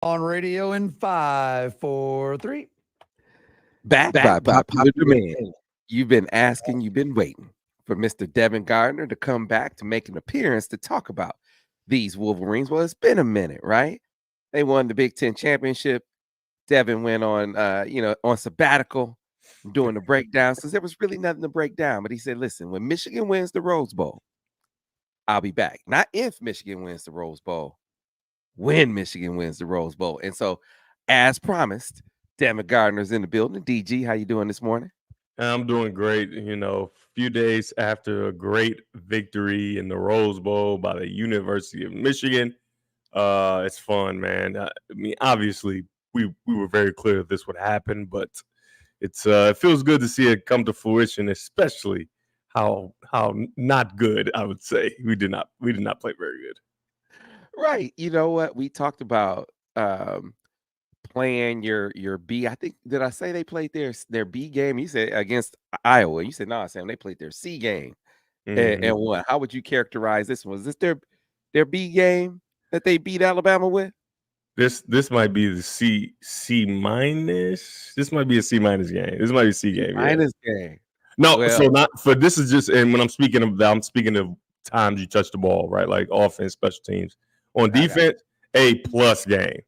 On radio in 5, 4, 3. Back by popular demand. You've been asking, you've been waiting for Mr. Devin Gardner to come back to make an appearance to talk about these Wolverines. Well, it's been a minute, right? They won the Big Ten championship. Devin went on, on sabbatical, doing the breakdowns because there was really nothing to break down. But he said, listen, when Michigan wins the Rose Bowl, I'll be back. Not if Michigan wins the Rose Bowl, when Michigan wins the Rose Bowl. And so, as promised, Devin Gardner's in the building. DG, how you doing this morning? I'm doing great. A few days after a great victory in the Rose Bowl by the University of Michigan. It's fun, man. I mean, obviously, we were very clear that this would happen, but it feels good to see it come to fruition, especially how not good, I would say. We did not play very good. Right. You know what? We talked about playing your B. I think, did I say they played their B game? You said against Iowa. You said, no, Sam, they played their C game. And what? How would you characterize this one? Was this their B game that they beat Alabama with? This might be the C minus. This might be a C minus game. This might be a C game. Minus game. No, well, so not for this is just, and when I'm speaking of times you touch the ball, right? Like offense, special teams. On defense, A+ game.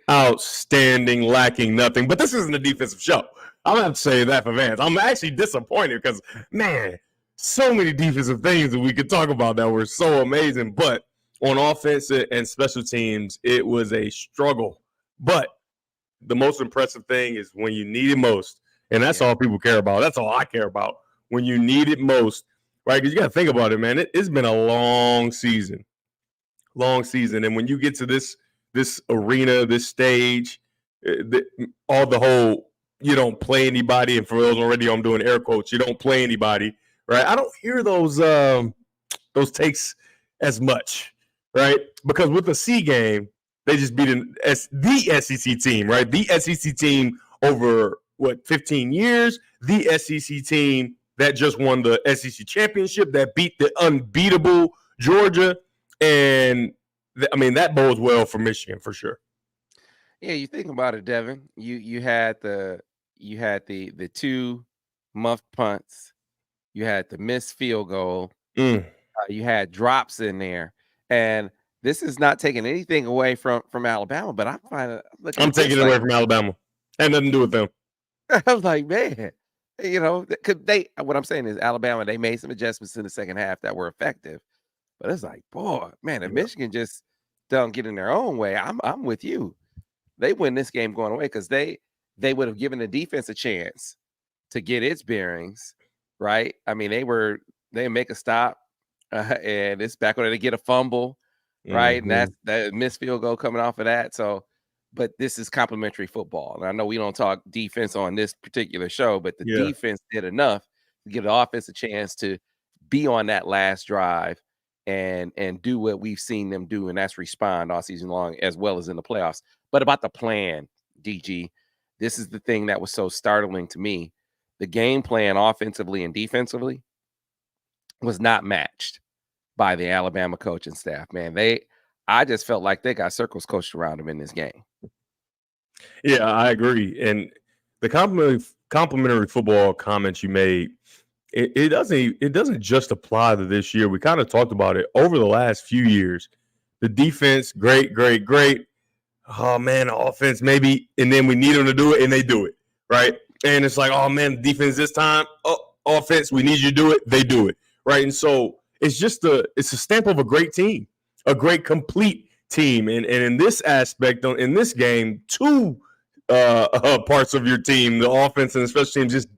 Outstanding, lacking nothing. But this isn't a defensive show. I'm gonna have to say that for Vance. I'm actually disappointed because, man, so many defensive things that we could talk about that were so amazing. But on offense and special teams, it was a struggle. But the most impressive thing is when you need it most, and that's all people care about. That's all I care about. When you need it most, right? Because you got to think about it, man. It's been a long season. And when you get to this arena, this stage, all the whole, you don't play anybody. And for those on radio, I'm doing air quotes. You don't play anybody, right? I don't hear those takes as much, right? Because with the C game, they just beat the SEC team, right? The SEC team over 15 years. The SEC team that just won the SEC championship, that beat the unbeatable Georgia. And that bodes well for Michigan for sure. Yeah, you think about it, Devin. You had the 2 muffed punts. You had the missed field goal. You had drops in there, and this is not taking anything away from Alabama. But I'm taking it away from Alabama. Had nothing to do with them. I was like, man, what I'm saying is Alabama, they made some adjustments in the second half that were effective. But it's like, boy, man, if Michigan just don't get in their own way, I'm with you. They win this game going away because they would have given the defense a chance to get its bearings, right? I mean, they make a stop, and it's back when they get a fumble, right? And that's that missed field goal coming off of that. So, but this is complimentary football. And I know we don't talk defense on this particular show, but the defense did enough to give the offense a chance to be on that last drive and do what we've seen them do, and that's respond all season long as well as in the playoffs. But about the plan, DG, this is the thing that was so startling to me. The game plan offensively and defensively was not matched by the Alabama coaching staff, man. I just felt like they got circles coached around them in this game. Yeah, I agree. And the complimentary football comments you made, it doesn't just apply to this year. We kind of talked about it over the last few years. The defense, great. Oh man, the offense maybe, and then we need them to do it, and they do it, right? And it's like, oh man, the defense this time, offense, we need you to do it, they do it, right? And so it's a stamp of a great team, a great complete team. And in this aspect, in this game, 2 parts of your team, the offense and the special teams, just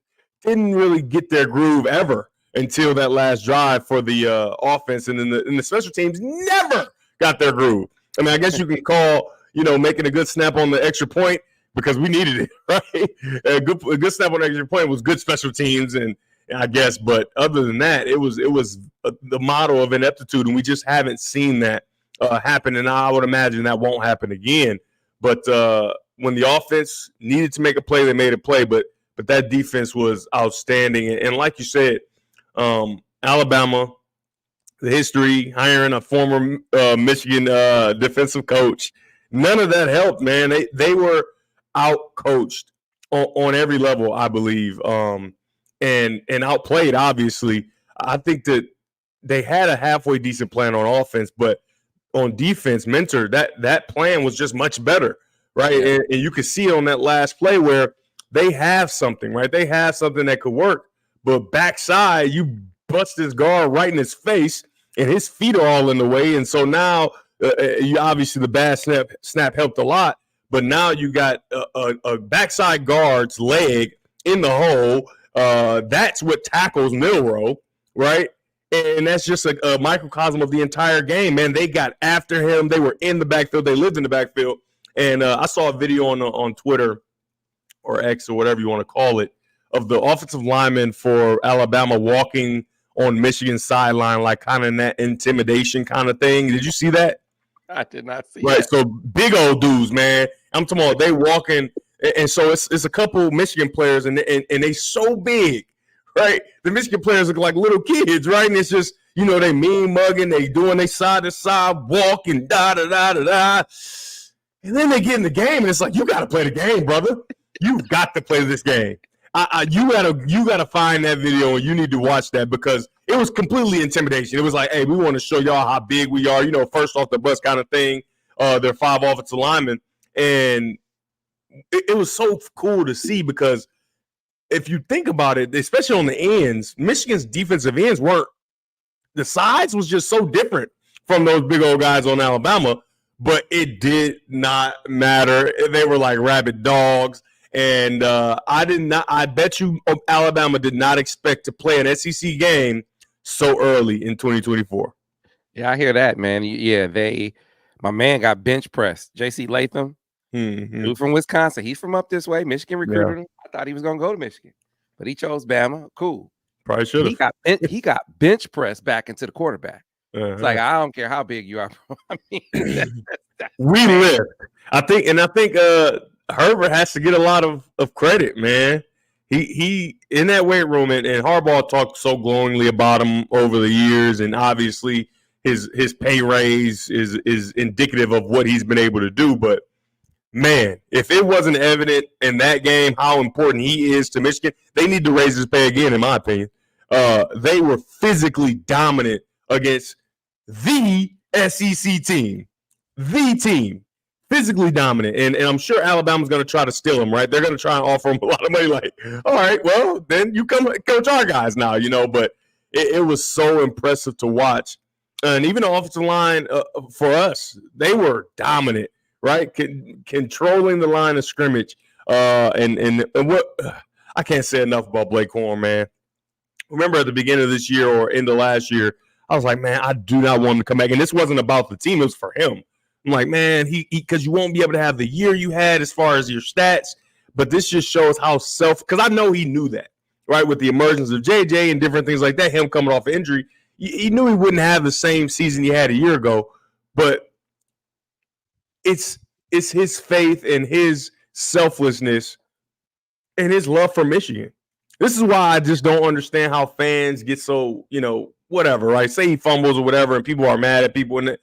didn't really get their groove ever until that last drive for the offense, and then the special teams never got their groove. I mean, I guess you can call, making a good snap on the extra point because we needed it, right? A good snap on the extra point was good special teams, and I guess, but other than that, it was the model of ineptitude, and we just haven't seen that happen, and I would imagine that won't happen again. But when the offense needed to make a play, they made a play, but that defense was outstanding. And like you said, Alabama, the history, hiring a former Michigan defensive coach, none of that helped, man. They were out coached on every level, I believe, and outplayed. Obviously, I think that they had a halfway decent plan on offense, but on defense, Mentor, that plan was just much better, right? Yeah. And you could see it on that last play where they have something, right? They have something that could work, but backside, you bust his guard right in his face, and his feet are all in the way. And so now, you obviously the bad snap helped a lot, but now you got a backside guard's leg in the hole. That's what tackles Milrow, right? And that's just a microcosm of the entire game, man. They got after him. They were in the backfield. They lived in the backfield. And I saw a video on Twitter or X or whatever you want to call it of the offensive lineman for Alabama walking on Michigan's sideline, like kind of in that intimidation kind of thing. Did you see that? I did not see Right. that. So big old dudes, man. I'm talking about they walking. And so it's a couple Michigan players, and they so big. Right, the Michigan players look like little kids, right? And it's just, they mean mugging, they doing they side to side walk and da da da da da, and then they get in the game, and it's like, you got to play the game, brother. You've got to play this game. You gotta find that video, and you need to watch that because it was completely intimidation. It was like, hey, we want to show y'all how big we are, first off the bus kind of thing. They're 5 offensive linemen, and it was so cool to see because if you think about it, especially on the ends, Michigan's defensive ends the size was just so different from those big old guys on Alabama, but it did not matter. They were like rabid dogs. And I bet you Alabama did not expect to play an SEC game so early in 2024. Yeah, I hear that, man. Yeah, my man got bench pressed. J.C. Latham, dude from Wisconsin. He's from up this way. Michigan recruited him. I thought he was going to go to Michigan, but he chose Bama. Cool. Probably should have. He got bench pressed back into the quarterback. Uh-huh. It's like, I don't care how big you are. I mean, we live. I think Herbert has to get a lot of credit, man. He in that weight room, and Harbaugh talked so glowingly about him over the years, and obviously his pay raise is indicative of what he's been able to do. But man, if it wasn't evident in that game how important he is to Michigan, they need to raise his pay again, in my opinion. They were physically dominant against the SEC team, physically dominant. And I'm sure Alabama's going to try to steal him, right? They're going to try and offer him a lot of money, like, all right, well, then you come coach our guys now, But it was so impressive to watch. And even the offensive line for us, they were dominant. Right, controlling the line of scrimmage, and what I can't say enough about Blake Corum, man. Remember at the beginning of this year or in the last year, I was like, man, I do not want him to come back, and this wasn't about the team; it was for him. I'm like, man, he because you won't be able to have the year you had as far as your stats, but this just shows how because I know he knew that, right, with the emergence of JJ and different things like that, him coming off an injury, he knew he wouldn't have the same season he had a year ago, but it's his faith and his selflessness and his love for Michigan. This is why I just don't understand how fans get so, whatever, right? Say he fumbles or whatever, and people are mad at people. And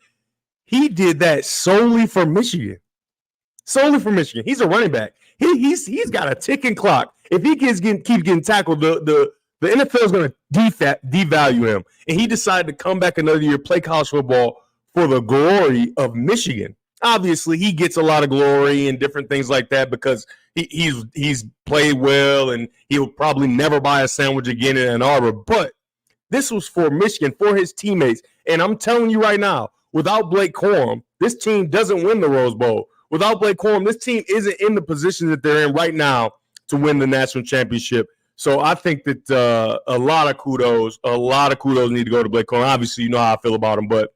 he did that solely for Michigan. Solely for Michigan. He's a running back. He's got a ticking clock. If he keeps getting tackled, the NFL is going to devalue him. And he decided to come back another year, play college football for the glory of Michigan. Obviously, he gets a lot of glory and different things like that because he's played well, and he'll probably never buy a sandwich again in Ann Arbor. But this was for Michigan, for his teammates. And I'm telling you right now, without Blake Corum, this team doesn't win the Rose Bowl. Without Blake Corum, this team isn't in the position that they're in right now to win the national championship. So I think that a lot of kudos need to go to Blake Corum. Obviously, you know how I feel about him, but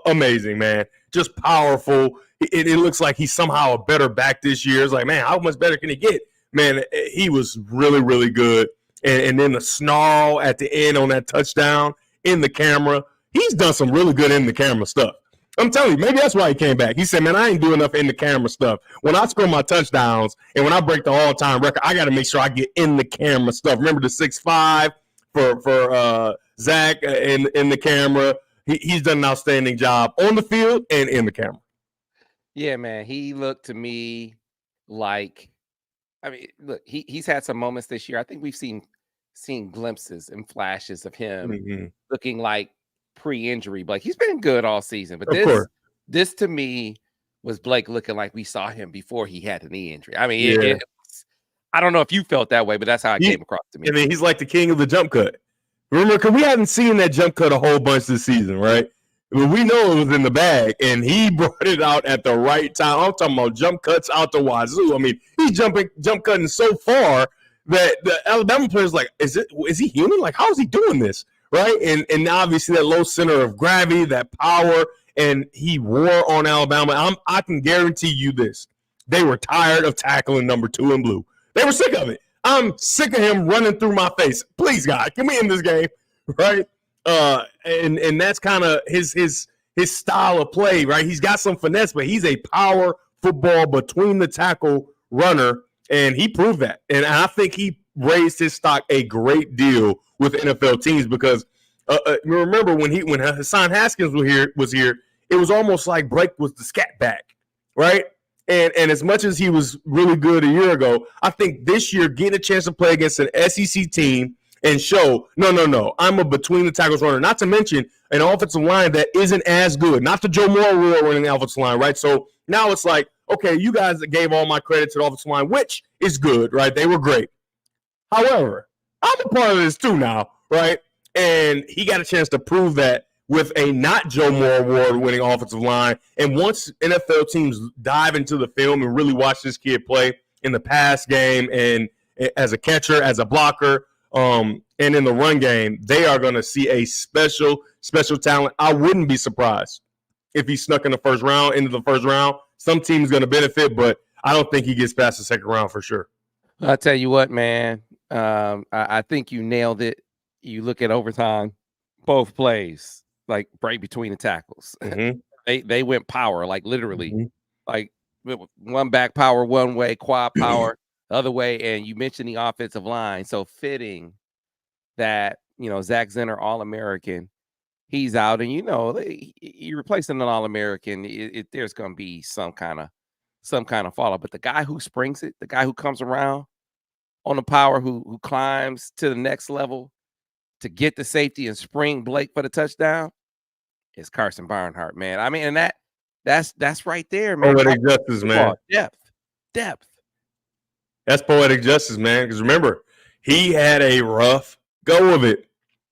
amazing, man. Just powerful. It looks like he's somehow a better back this year. It's like, man, how much better can he get? Man, he was really, really good. And then the snarl at the end on that touchdown in the camera. He's done some really good in the camera stuff. I'm telling you, maybe that's why he came back. He said, man, I ain't doing enough in the camera stuff. When I score my touchdowns and when I break the all-time record, I got to make sure I get in the camera stuff. Remember the 6'5" for Zach in the camera. He's done an outstanding job on the field and in the camera. Yeah, man. He looked to me like, I mean, look, he's had some moments this year. I think we've seen glimpses and flashes of him Mhm. looking like pre-injury. Blake, he's been good all season, but Of this course. this to me was Blake looking like we saw him before he had a knee injury. I mean, Yeah. I don't know if you felt that way, but that's how it He came across to me. I mean, he's like the king of the jump cut. Remember, because we haven't seen that jump cut a whole bunch this season, right? But we know it was in the bag, and he brought it out at the right time. I'm talking about jump cuts out the wazoo. I mean, he's jump cutting so far that the Alabama players like, is he human? Like, how is he doing this? Right? And obviously that low center of gravity, that power, and he wore on Alabama. I can guarantee you this. They were tired of tackling number 2 in blue. They were sick of it. I'm sick of him running through my face. Please, God, get me in this game, right? And that's kind of his style of play, right? He's got some finesse, but he's a power football between the tackle runner, and he proved that. And I think he raised his stock a great deal with NFL teams because remember when Hassan Haskins was here, it was almost like Blake was the scat back, right? And as much as he was really good a year ago, I think this year getting a chance to play against an SEC team and show, no, I'm a between the tackles runner. Not to mention an offensive line that isn't as good. Not the Joe Moore rule running the offensive line, right? So now it's like, okay, you guys gave all my credit to the offensive line, which is good, right? They were great. However, I'm a part of this too now, right? And he got a chance to prove that with a not Joe Moore award-winning offensive line. And once NFL teams dive into the film and really watch this kid play in the pass game and as a catcher, as a blocker, and in the run game, they are going to see a special talent. I wouldn't be surprised if he snuck into the first round. Some team's going to benefit, but I don't think he gets past the second round for sure. I'll tell you what, man. I think you nailed it. You look at overtime, both plays, like right between the tackles. Mm-hmm. They went power, like literally, like one back power one way, quad power the other way. And you mentioned the offensive line, so fitting that Zach Zenner, All-American, he's out, and you're replacing an All-American. There's going to be some kind of fallout. But the guy who springs it, the guy who comes around on the power, who climbs to the next level to get the safety and spring Blake for the touchdown, is Carson Barnhart, man. I mean, and that's right there, man. Poetic justice, man. Depth. That's poetic justice, man. Because remember, he had a rough go of it.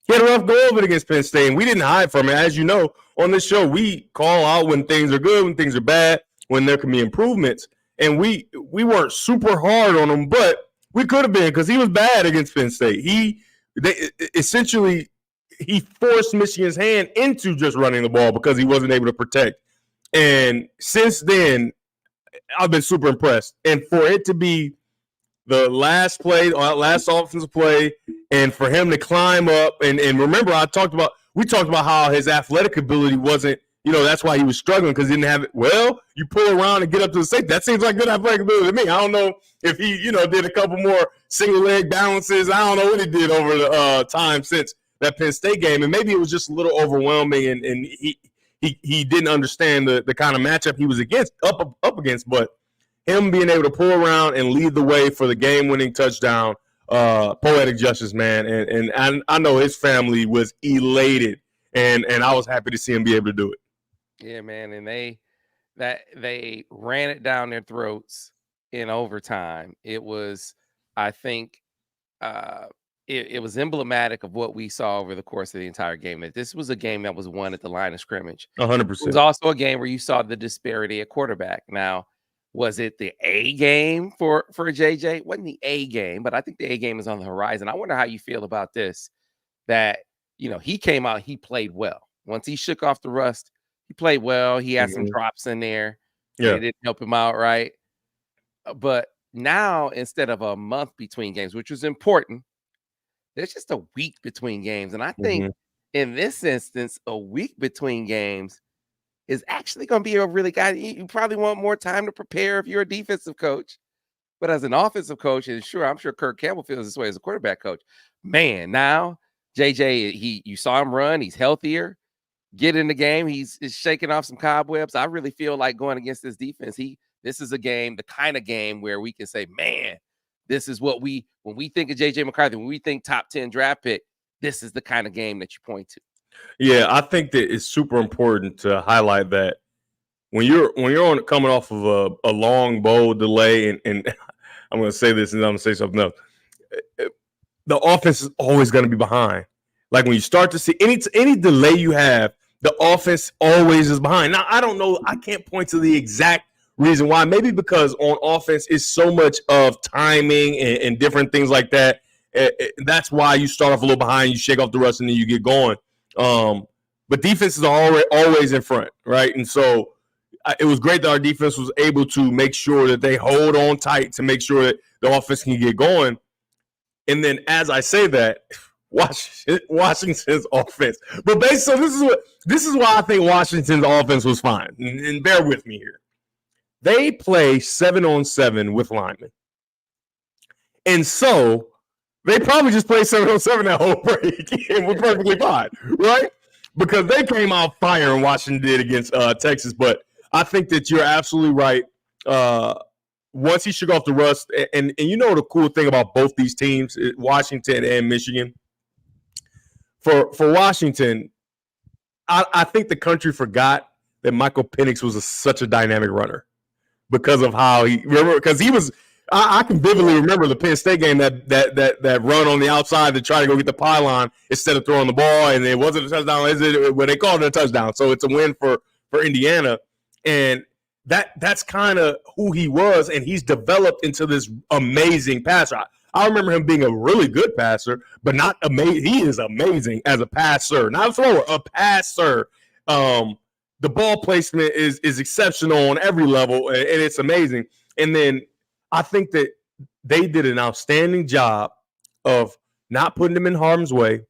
He had a rough go of it against Penn State, and we didn't hide from it. As you know, on this show, we call out when things are good, when things are bad, when there can be improvements. And we weren't super hard on him, but we could have been because he was bad against Penn State. He forced Michigan's hand into just running the ball because he wasn't able to protect. And since then, I've been super impressed. And for it to be the last offensive play, and for him to climb up, and remember, we talked about how his athletic ability wasn't, that's why he was struggling because he didn't have it. Well, you pull around and get up to the safety. That seems like good athletic ability to me. I don't know if he, did a couple more single leg balances. I don't know what he did over the time since that Penn State game, and maybe it was just a little overwhelming, and he didn't understand the kind of matchup he was up against, but him being able to pull around and lead the way for the game-winning touchdown, poetic justice, man. And I know his family was elated, and I was happy to see him be able to do it. Yeah, man. And they ran it down their throats in overtime. It was, I think, it was emblematic of what we saw over the course of the entire game. That this was a game that was won at the line of scrimmage. 100%. It was also a game where you saw the disparity at quarterback. Now, was it the A game for JJ? It wasn't the A game, but I think the A game is on the horizon. I wonder how you feel about this, that, he came out, he played well. Once he shook off the rust, he played well. He had some drops in there. Yeah. It didn't help him out, right? But now, instead of a month between games, which was important, there's just a week between games. And I think in this instance, a week between games is actually going to be a really guy. You probably want more time to prepare if you're a defensive coach. But as an offensive coach, and I'm sure Kirk Campbell feels this way as a quarterback coach. Man, now JJ, you saw him run. He's healthier. get in the game. He's shaking off some cobwebs. I really feel like going against this defense, this is a game, the kind of game where we can say, man, this is what when we think of JJ McCarthy, when we think top 10 draft pick, this is the kind of game that you point to. Yeah, I think that it's super important to highlight that when you're coming off of a long bowl delay, and I'm going to say this and I'm going to say something else. The offense is always going to be behind. Like when you start to see any delay you have, the offense always is behind. Now, I don't know. I can't point to the exact reason why. Maybe because on offense is so much of timing and different things like that. That's why you start off a little behind, you shake off the rust, and then you get going. But defenses are always in front, right? And so it was great that our defense was able to make sure that they hold on tight to make sure that the offense can get going. And then as I say that, Washington's offense. But basically, this is why I think Washington's offense was fine. And bear with me here. They play 7-on-7 with linemen. And so they probably just played 7-on-7 that whole break and were perfectly fine, right? Because they came out fire and Washington did against Texas. But I think that you're absolutely right. Once he shook off the rust, and you know the cool thing about both these teams, Washington and Michigan. For Washington, I think the country forgot that Michael Penix was such a dynamic runner because of how he was. I can vividly remember the Penn State game that run on the outside to try to go get the pylon instead of throwing the ball, and it wasn't a touchdown. Well, they called it a touchdown, so it's a win for Indiana, and that's kind of who he was, and he's developed into this amazing passer. I remember him being a really good passer, but not amazing. He is amazing as a passer, not a thrower, a passer. The ball placement is exceptional on every level, and it's amazing. And then I think that they did an outstanding job of not putting him in harm's way,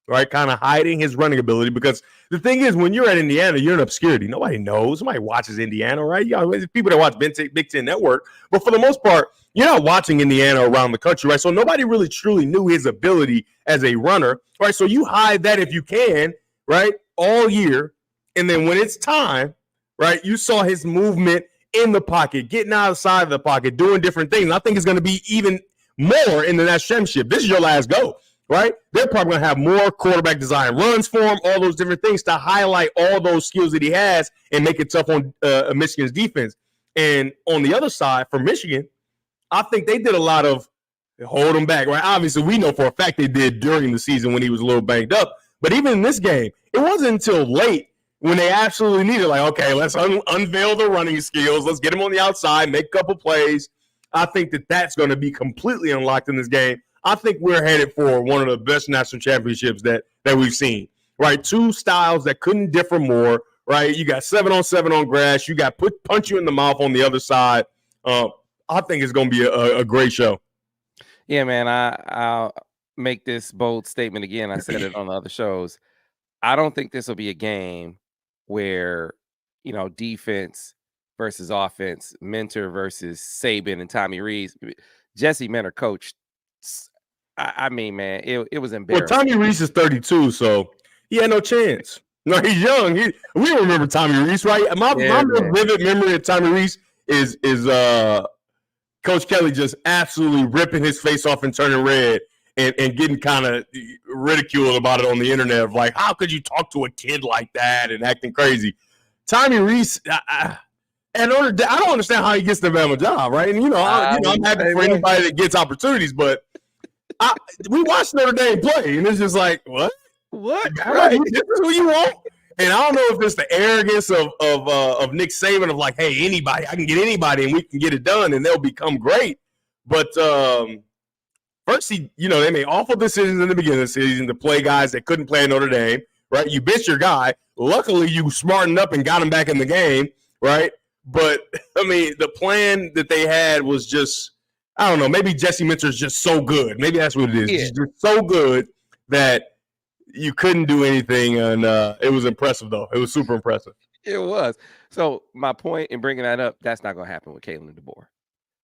right? Kind of hiding his running ability, because the thing is, when you're at Indiana, you're in obscurity. Nobody knows. Nobody watches Indiana, right? You know, there's people that watch Big Ten Network, but for the most part, you're not watching Indiana around the country, right? So nobody really truly knew his ability as a runner, right? So you hide that if you can, right, all year. And then when it's time, right, you saw his movement in the pocket, getting outside of the pocket, doing different things. And I think it's going to be even more in the national championship. This is your last go, right? They're probably going to have more quarterback design runs for him, all those different things to highlight all those skills that he has and make it tough on Michigan's defense. And on the other side, for Michigan, I think they did a lot of hold him back, right? Obviously, we know for a fact they did during the season when he was a little banged up. But even in this game, it wasn't until late when they absolutely needed, like, okay, let's unveil the running skills. Let's get him on the outside, make a couple plays. I think that that's going to be completely unlocked in this game. I think we're headed for one of the best national championships that we've seen, right? Two styles that couldn't differ more, right? You got 7-on-7 on grass. You got punch you in the mouth on the other side. I think it's going to be a great show. Yeah, man, I'll make this bold statement again. I said it on the other shows. I don't think this will be a game where, you know, defense versus offense, Mentor versus Saban and Tommy Rees. Jesse Mentor coached. I mean, man, it was embarrassing. Well, Tommy Rees is 32, so he had no chance. No, he's young. We remember Tommy Rees, right? My vivid memory of Tommy Rees is Coach Kelly just absolutely ripping his face off and turning red and getting kind of ridiculed about it on the internet of like, how could you talk to a kid like that and acting crazy? Tommy Rees, I don't understand how he gets the Bama job, right? And, I'm happy for anybody that gets opportunities, but we watched Notre Dame play, and it's just like, what? Right. This is who you want? And I don't know if it's the arrogance of Nick Saban of like, hey, I can get anybody and we can get it done and they'll become great. But first, they made awful decisions in the beginning of the season to play guys that couldn't play in Notre Dame, right? You bitch your guy. Luckily, you smartened up and got him back in the game, right? But, I mean, the plan that they had was just, I don't know, maybe Jesse Mentor is just so good. Maybe that's what it is. Yeah. He's just so good that you couldn't do anything, and it was impressive, though. It was super impressive. It was. So my point in bringing that up, that's not going to happen with Kalen DeBoer.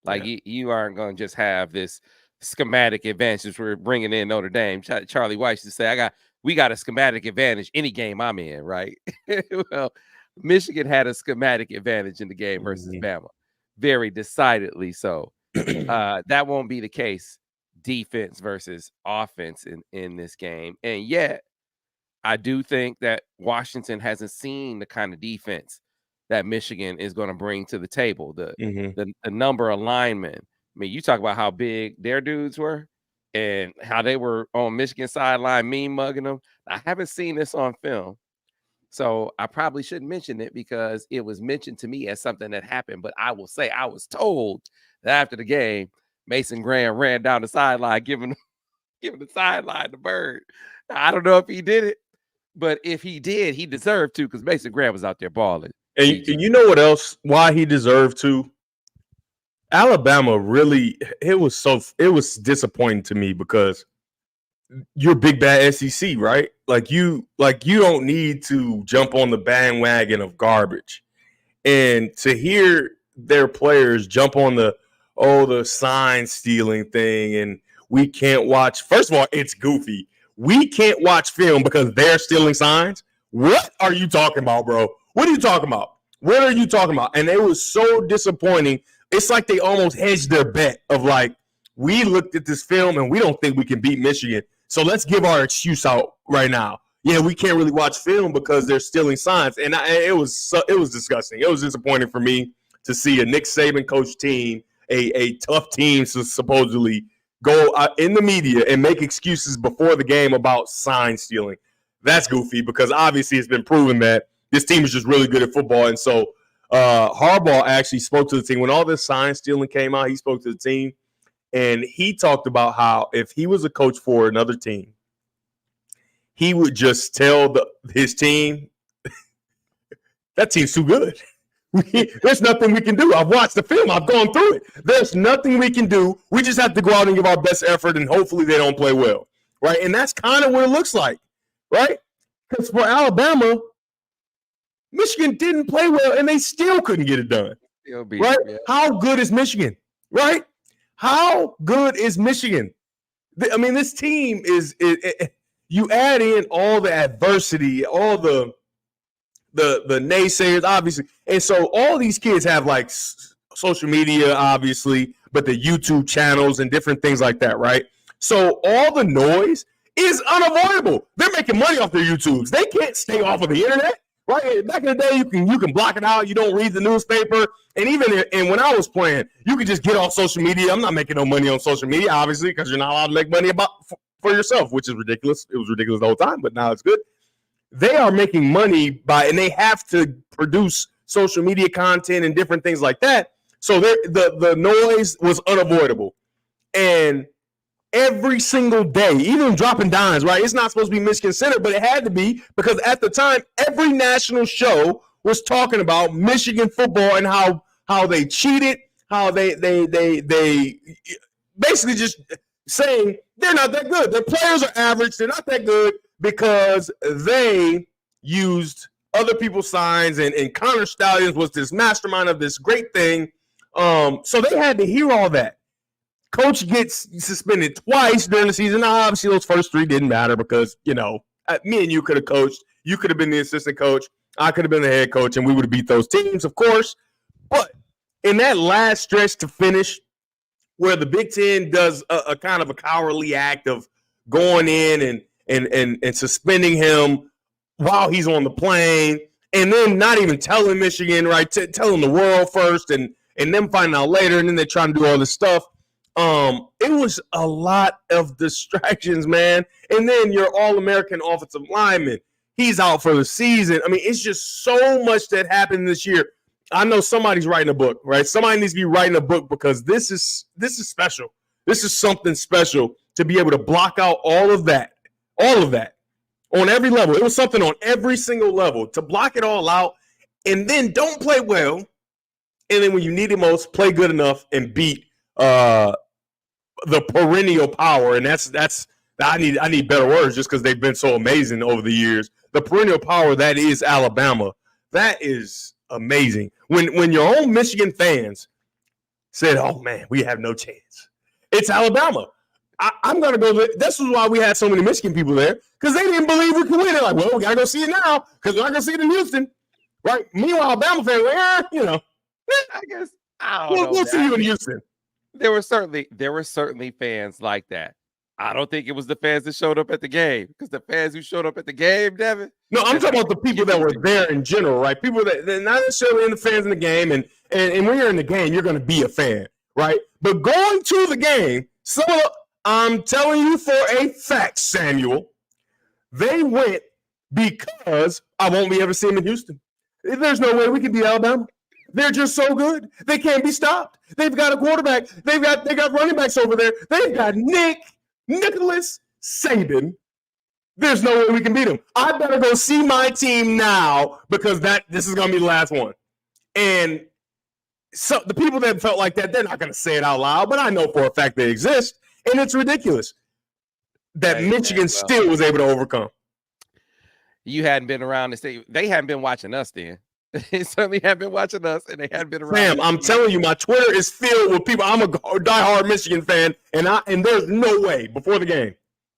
Like, you aren't going to just have this schematic advantage we're bringing in Notre Dame. Charlie Weiss used to say, I got we got a schematic advantage any game I'm in, right? Well, Michigan had a schematic advantage in the game versus Bama, very decidedly so. That won't be the case defense versus offense in this game. And yet, I do think that Washington hasn't seen the kind of defense that Michigan is going to bring to the table. The number of linemen. I mean, you talk about how big their dudes were and how they were on Michigan sideline mean mugging them. I haven't seen this on film, so I probably shouldn't mention it because it was mentioned to me as something that happened. But I will say I was told that after the game, Mason Graham ran down the sideline, giving the sideline the bird. I don't know if he did it, but if he did, he deserved to because Mason Graham was out there balling. And you know what else? Why he deserved to? Alabama really, it was disappointing to me because you're big bad SEC, right? Like you don't need to jump on the bandwagon of garbage. And to hear their players jump on the sign stealing thing and we can't watch. First of all, it's goofy. We can't watch film because they're stealing signs. What are you talking about, bro? What are you talking about? What are you talking about? And it was so disappointing. It's like they almost hedged their bet of like, we looked at this film and we don't think we can beat Michigan. So let's give our excuse out right now. Yeah, we can't really watch film because they're stealing signs. And it was disgusting. It was disappointing for me to see a Nick Saban coach team, a tough team to supposedly go in the media and make excuses before the game about sign stealing. That's goofy because obviously it's been proven that this team is just really good at football. And so Harbaugh actually spoke to the team. When all this sign stealing came out, he spoke to the team. And he talked about how if he was a coach for another team, he would just tell his team, that team's too good. There's nothing we can do. I've watched the film. I've gone through it. There's nothing we can do. We just have to go out and give our best effort, and hopefully they don't play well, right? And that's kind of what it looks like, right? Because for Alabama, Michigan didn't play well, and they still couldn't get it done, right? Yeah. How good is Michigan, right? How good is Michigan? I mean, this team is you add in all the adversity, all the naysayers, obviously. And so all these kids have like social media, obviously, but the YouTube channels and different things like that, right? So all the noise is unavoidable. They're making money off their YouTubes. They can't stay off of the internet. Right back in the day, you can block it out. You don't read the newspaper, and even when I was playing, you could just get off social media. I'm not making no money on social media, obviously, because you're not allowed to make money for yourself, which is ridiculous. It was ridiculous the whole time, but now it's good. They are making money and they have to produce social media content and different things like that. So the noise was unavoidable, and every single day, even dropping dimes, right? It's not supposed to be Michigan centered, but it had to be because at the time, every national show was talking about Michigan football and how they cheated, how they basically just saying they're not that good. Their players are average. They're not that good because they used other people's signs and Connor Stallions was this mastermind of this great thing. So they had to hear all that. Coach gets suspended twice during the season. Now, obviously, those first three didn't matter because, me and you could have coached. You could have been the assistant coach. I could have been the head coach, and we would have beat those teams, of course. But in that last stretch to finish, where the Big Ten does a kind of a cowardly act of going in and suspending him while he's on the plane, and then not even telling Michigan, right, telling the world first, and them finding out later, and then they're trying to do all this stuff. It was a lot of distractions, man. And then your All-American offensive lineman, he's out for the season. I mean, it's just so much that happened this year. I know somebody's writing a book, right? Somebody needs to be writing a book because this is special. This is something special to be able to block out all of that on every level. It was something on every single level to block it all out and then don't play well. And then when you need it most, play good enough and beat the perennial power, and that's I need better words just because they've been so amazing over the years. The perennial power that is Alabama, that is amazing. When your own Michigan fans said, "Oh man, we have no chance," it's Alabama. I'm gonna go. This is why we had so many Michigan people there, because they didn't believe we could win. They're like, well, we gotta go see it now because we're not gonna see it in Houston, right? Meanwhile, Alabama fans like, I guess I don't know. we'll see you in Houston. There were certainly fans like that. I don't think it was the fans that showed up at the game, because the fans who showed up at the game, Devin. No, I'm talking about the people that were there in general, right? People that not necessarily in the fans in the game, and when you're in the game, you're going to be a fan, right? But going to the game, so I'm telling you for a fact, Samuel, they went because I won't be able to see them in Houston. There's no way we can beat Alabama. They're just so good. They can't be stopped. They've got a quarterback. They got running backs over there. They've got Nicholas Saban. There's no way we can beat them. I better go see my team now because this is going to be the last one. And so the people that felt like that, they're not going to say it out loud, but I know for a fact they exist. And it's ridiculous that Michigan still was able to overcome. You hadn't been around the state. They hadn't been watching us then. They certainly haven't been watching us, and they hadn't been around. Sam, I'm telling you, my Twitter is filled with people. I'm a diehard Michigan fan, and there's no way before the game.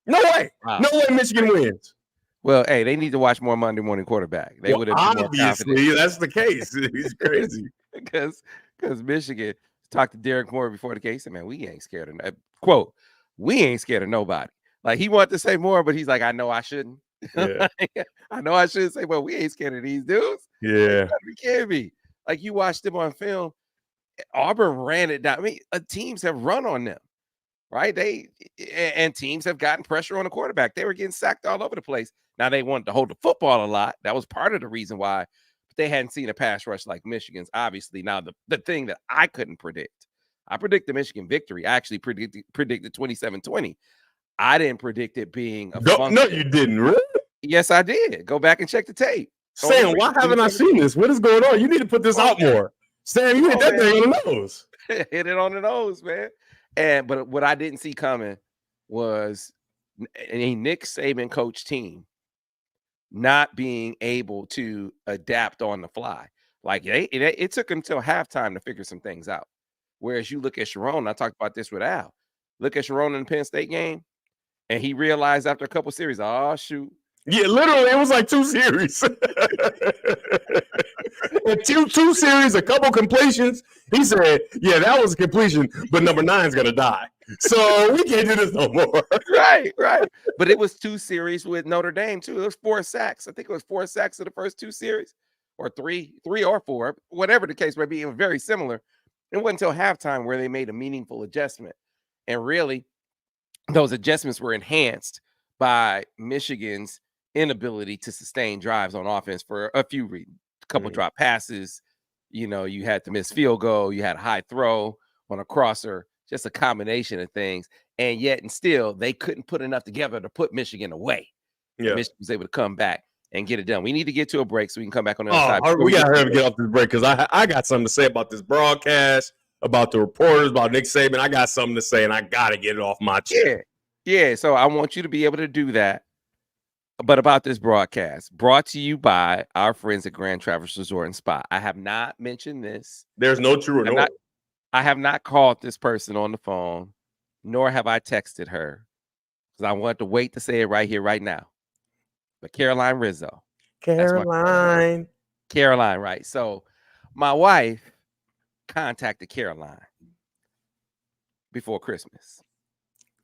No way. Wow. No way Michigan wins. Well, hey, they need to watch more Monday Morning Quarterback. They would have obviously that's the case. It's crazy. because Michigan talked to Derek Moore before the game. He said, man, we ain't scared of quote, we ain't scared of nobody. Like, he wanted to say more, but he's like, I know I shouldn't. Yeah. I know I shouldn't say, well, we ain't scared of these dudes. Yeah. We can't be. Like, you watched them on film. Auburn ran it down. I mean, teams have run on them, right? And teams have gotten pressure on the quarterback. They were getting sacked all over the place. Now, they wanted to hold the football a lot. That was part of the reason why. But they hadn't seen a pass rush like Michigan's, obviously. Now, the thing that I couldn't predict, I predicted Michigan victory. I actually predicted 27-20. I didn't predict it being a No, you didn't, really? Yes, I did. Go back and check the tape. Sam, why haven't I seen this? What is going on? You need to put this out more. Sam, you hit that thing on the nose. Hit it on the nose, man. But what I didn't see coming was a Nick Saban coach team not being able to adapt on the fly. Like, it took them until halftime to figure some things out. Whereas you look at Sharon, I talked about this with Al. Look at Sharon in the Penn State game, and he realized after a couple series, oh, shoot. Yeah, literally, it was like 2 series. two series, a couple completions. He said, yeah, that was a completion, but number 9's going to die. So we can't do this no more. Right. But it was 2 series with Notre Dame, too. It was 4 sacks. I think it was 4 sacks in the first 2 series, or 3 or 4, whatever the case may be. It was very similar. It wasn't until halftime where they made a meaningful adjustment. And really, those adjustments were enhanced by Michigan's inability to sustain drives on offense for a few reasons. A couple drop passes, you had to miss field goal, you had a high throw on a crosser, just a combination of things. And yet, and still, they couldn't put enough together to put Michigan away. Yeah. Michigan was able to come back and get it done. We need to get to a break so we can come back on the other side. We got to get off this break because I got something to say about this broadcast, about the reporters, about Nick Saban. I got something to say, and I got to get it off my chest. Yeah. So I want you to be able to do that. But about this broadcast, brought to you by our friends at Grand Traverse Resort and Spa. I have not mentioned this. There's no true or no. I have not called this person on the phone, nor have I texted her, because I want to wait to say it right here, right now. But Caroline Rizzo. Caroline, right. So my wife contacted Caroline before Christmas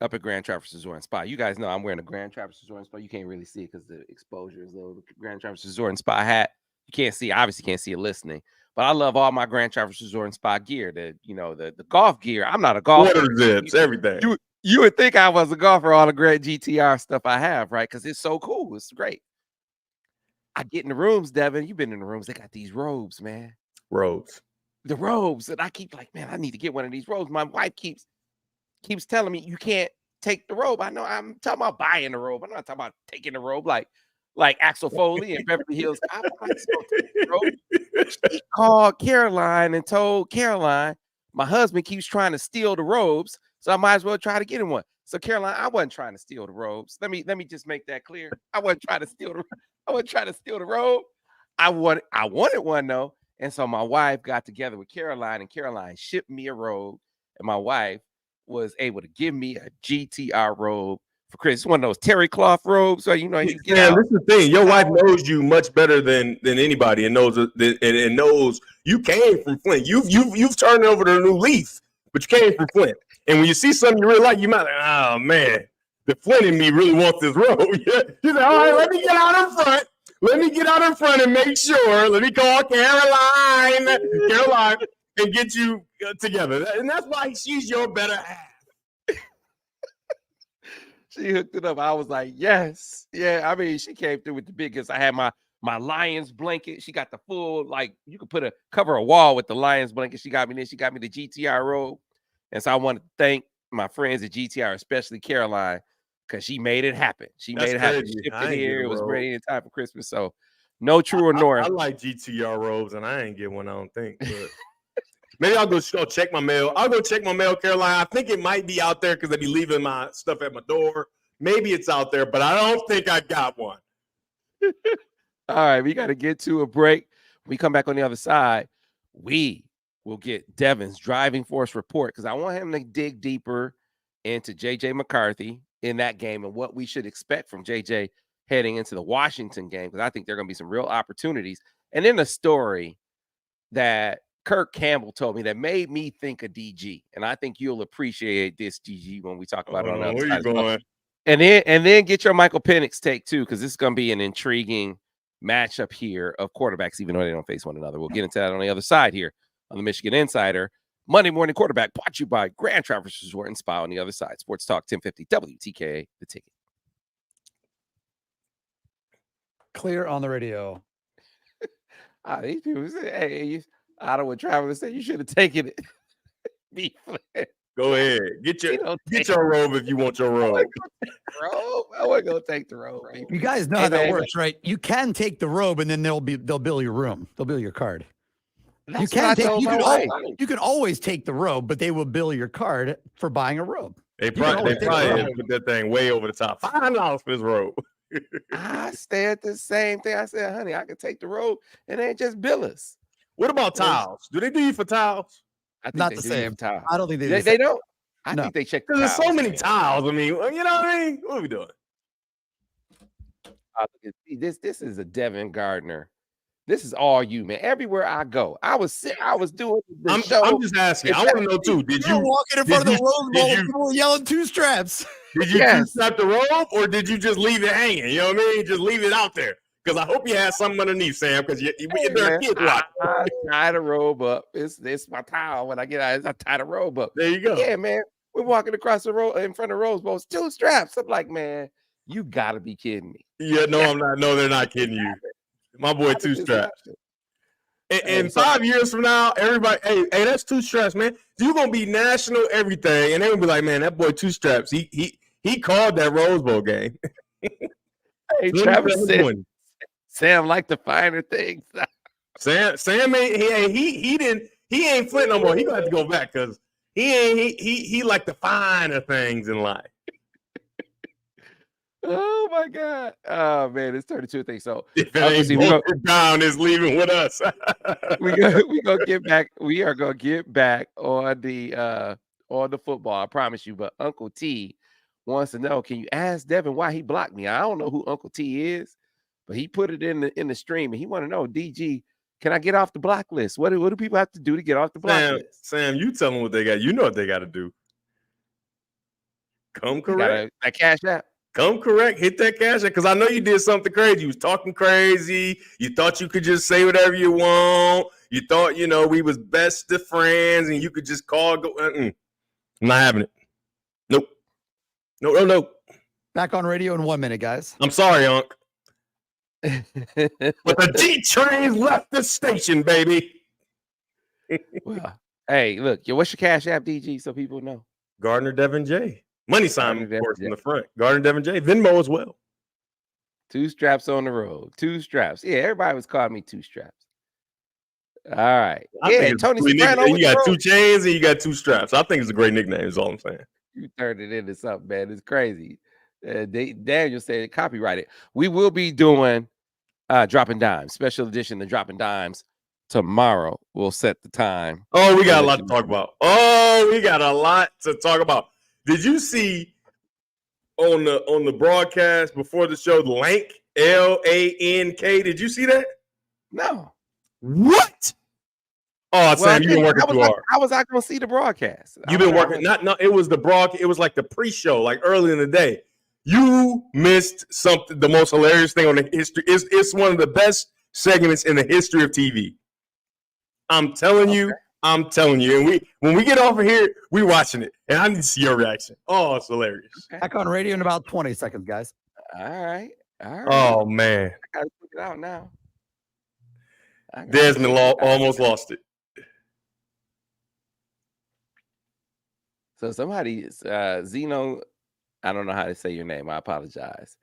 up at Grand Traverse Resort and Spa. You guys know I'm wearing a Grand Traverse Resort and Spa. You can't really see it because the exposure is low. The Grand Traverse Resort and Spa hat. You can't see, obviously can't see it listening. But I love all my Grand Traverse Resort and Spa gear. The golf gear. I'm not a golfer. Water zips, everything. You would think I was a golfer, all the great GTR stuff I have, right? Because it's so cool. It's great. I get in the rooms, Devin. You've been in the rooms. They got these robes, man. Robes. The robes. And I keep like, man, I need to get one of these robes. My wife keeps telling me you can't take the robe. I know I'm talking about buying the robe. I'm not talking about taking the robe like Axel Foley and Beverly Hills. She called Caroline and told Caroline, my husband keeps trying to steal the robes, so I might as well try to get him one. So Caroline, I wasn't trying to steal the robes. Let me just make that clear. I wasn't trying to steal the robe. I wanted one though. And so my wife got together with Caroline, and Caroline shipped me a robe, and my wife was able to give me a GTR robe for Christmas. It's one of those terry cloth robes, so you know you get Man, out. this is the thing. Your wife knows you much better than anybody, and knows and knows you came from Flint. You've turned over to a new leaf, but you came from Flint. And when you see something you really like, you might like, oh man, the Flint in me really wants this robe. You say, all right, let me get out in front. Let me get out in front and make sure. Let me call Caroline, and get you together. And that's why she's your better half. She hooked it up. I was like, yes. Yeah, I mean, she came through with the biggest. I had my Lions blanket. She got the full, like, you could cover a wall with the Lions blanket. She got me the GTR robe. And so I want to thank my friends at GTR, especially Caroline, because she made it happen. She made it happen. She shipped it here. It was ready in time for Christmas. So no true or north. I like GTR robes, and I ain't get one, I don't think. But maybe I'll go check my mail. I'll go check my mail, Caroline. I think it might be out there because they be leaving my stuff at my door. Maybe it's out there, but I don't think I got one. All right, we got to get to a break. When we come back on the other side, we will get Devin's driving force report because I want him to dig deeper into J.J. McCarthy in that game and what we should expect from J.J. heading into the Washington game, because I think there are going to be some real opportunities. And then a story that Kirk Campbell told me that made me think of DG, and I think you'll appreciate this, DG, when we talk about it on the other where side. you going? And then get your Michael Penix take too, because this is going to be an intriguing matchup here of quarterbacks, even though they don't face one another. We'll get into that on the other side here on the Michigan Insider Monday Morning Quarterback, brought to you by Grand Traverse Resort and Spa on the other side. Sports Talk 1050 WTKA, the ticket. Clear on the radio. These people say, hey, Ottawa Travelers say you should have taken it. Be fair. Go ahead. Get your robe if you want your robe. I wasn't gonna take the robe. You guys know how that works, right? You can take the robe, and then they'll bill your room. They'll bill your card. You can always take the robe, but they will bill your card for buying a robe. They probably put that thing way over the top. $5 for this robe. I said the same thing. I said, honey, I can take the robe and they just bill us. What about towels? Do they do you for towels? I think Not the same. I don't think they don't. I think they check. There's so many towels. I mean, you know what I mean? What are we doing? This is a Devin Gardner. This is all you, man. Everywhere I go, I was doing the show. I'm just asking. I want to know too. Did you walking in front of the Rose Bowl? People yelling two straps. Did you two-strap the robe, or did you just leave it hanging? You know what I mean? Just leave it out there. Because I hope you had something underneath, Sam. Because they're a kid. I tie the robe up. It's my towel. When I get out, I tie the robe up. There you go. Yeah, man. We're walking across the road in front of Rose Bowl. 2 straps. I'm like, man, you gotta be kidding me. Yeah, no, I'm not. No, they're not kidding you. My boy, 2 straps. And 5 years from now, everybody, hey, that's 2 straps, man. You're gonna be national everything, and they're gonna be like, man, that boy 2 straps. He called that Rose Bowl game. Hey, Travis said, Sam liked the finer things. Sam ain't he ain't Flint no more. He gonna have to go back because he liked the finer things in life. Oh my God. Oh man, it's 32 things. So if Brown is leaving with us. we gonna get back. We are gonna get back on the football, I promise you. But Uncle T wants to know, can you ask Devin why he blocked me? I don't know who Uncle T is, but he put it in the stream and he want to know, DG, can I get off the block list? What do people have to do to get off the block list? Sam, you tell them what they got. You know what they got to do. Come correct. That cash app. Come correct. Hit that cash app because I know you did something crazy. You was talking crazy. You thought you could just say whatever you want. You thought, we was best of friends and you could just call. I'm not having it. Nope. No. Back on radio in 1 minute, guys. I'm sorry, Unc. But the G train left the station, baby. Well, hey, look, what's your cash app, DG, so people know? Gardner Devin J. Money sign, of course, in the front. Gardner Devin J. Venmo as well. 2 straps on the road. 2 straps. Yeah, everybody was calling me 2 straps. All right. Yeah, Tony Soprano. You got 2 chains and you got 2 straps. I think it's a great nickname, is all I'm saying. You turned it into something, man. It's crazy. Daniel said copyrighted. We will be doing Dropping Dimes, special edition of Dropping Dimes tomorrow. We'll set the time. Oh, we got a lot to talk about. Did you see on the broadcast before the show, Lank, Lank? Did you see that? No. What? Oh, Sam, you've been working too hard. How was I going to see the broadcast? You've been working. It was the broadcast. It was like the pre-show, like early in the day. You missed something. The most hilarious thing on the history. It's one of the best segments in the history of TV. I'm telling you. And when we get off of here, we watching it. And I need to see your reaction. Oh, it's hilarious. Okay. Back on radio in about 20 seconds, guys. All right. Oh, man. I got to check it out now. Desmond almost lost it. So somebody, Zeno, I don't know how to say your name. I apologize.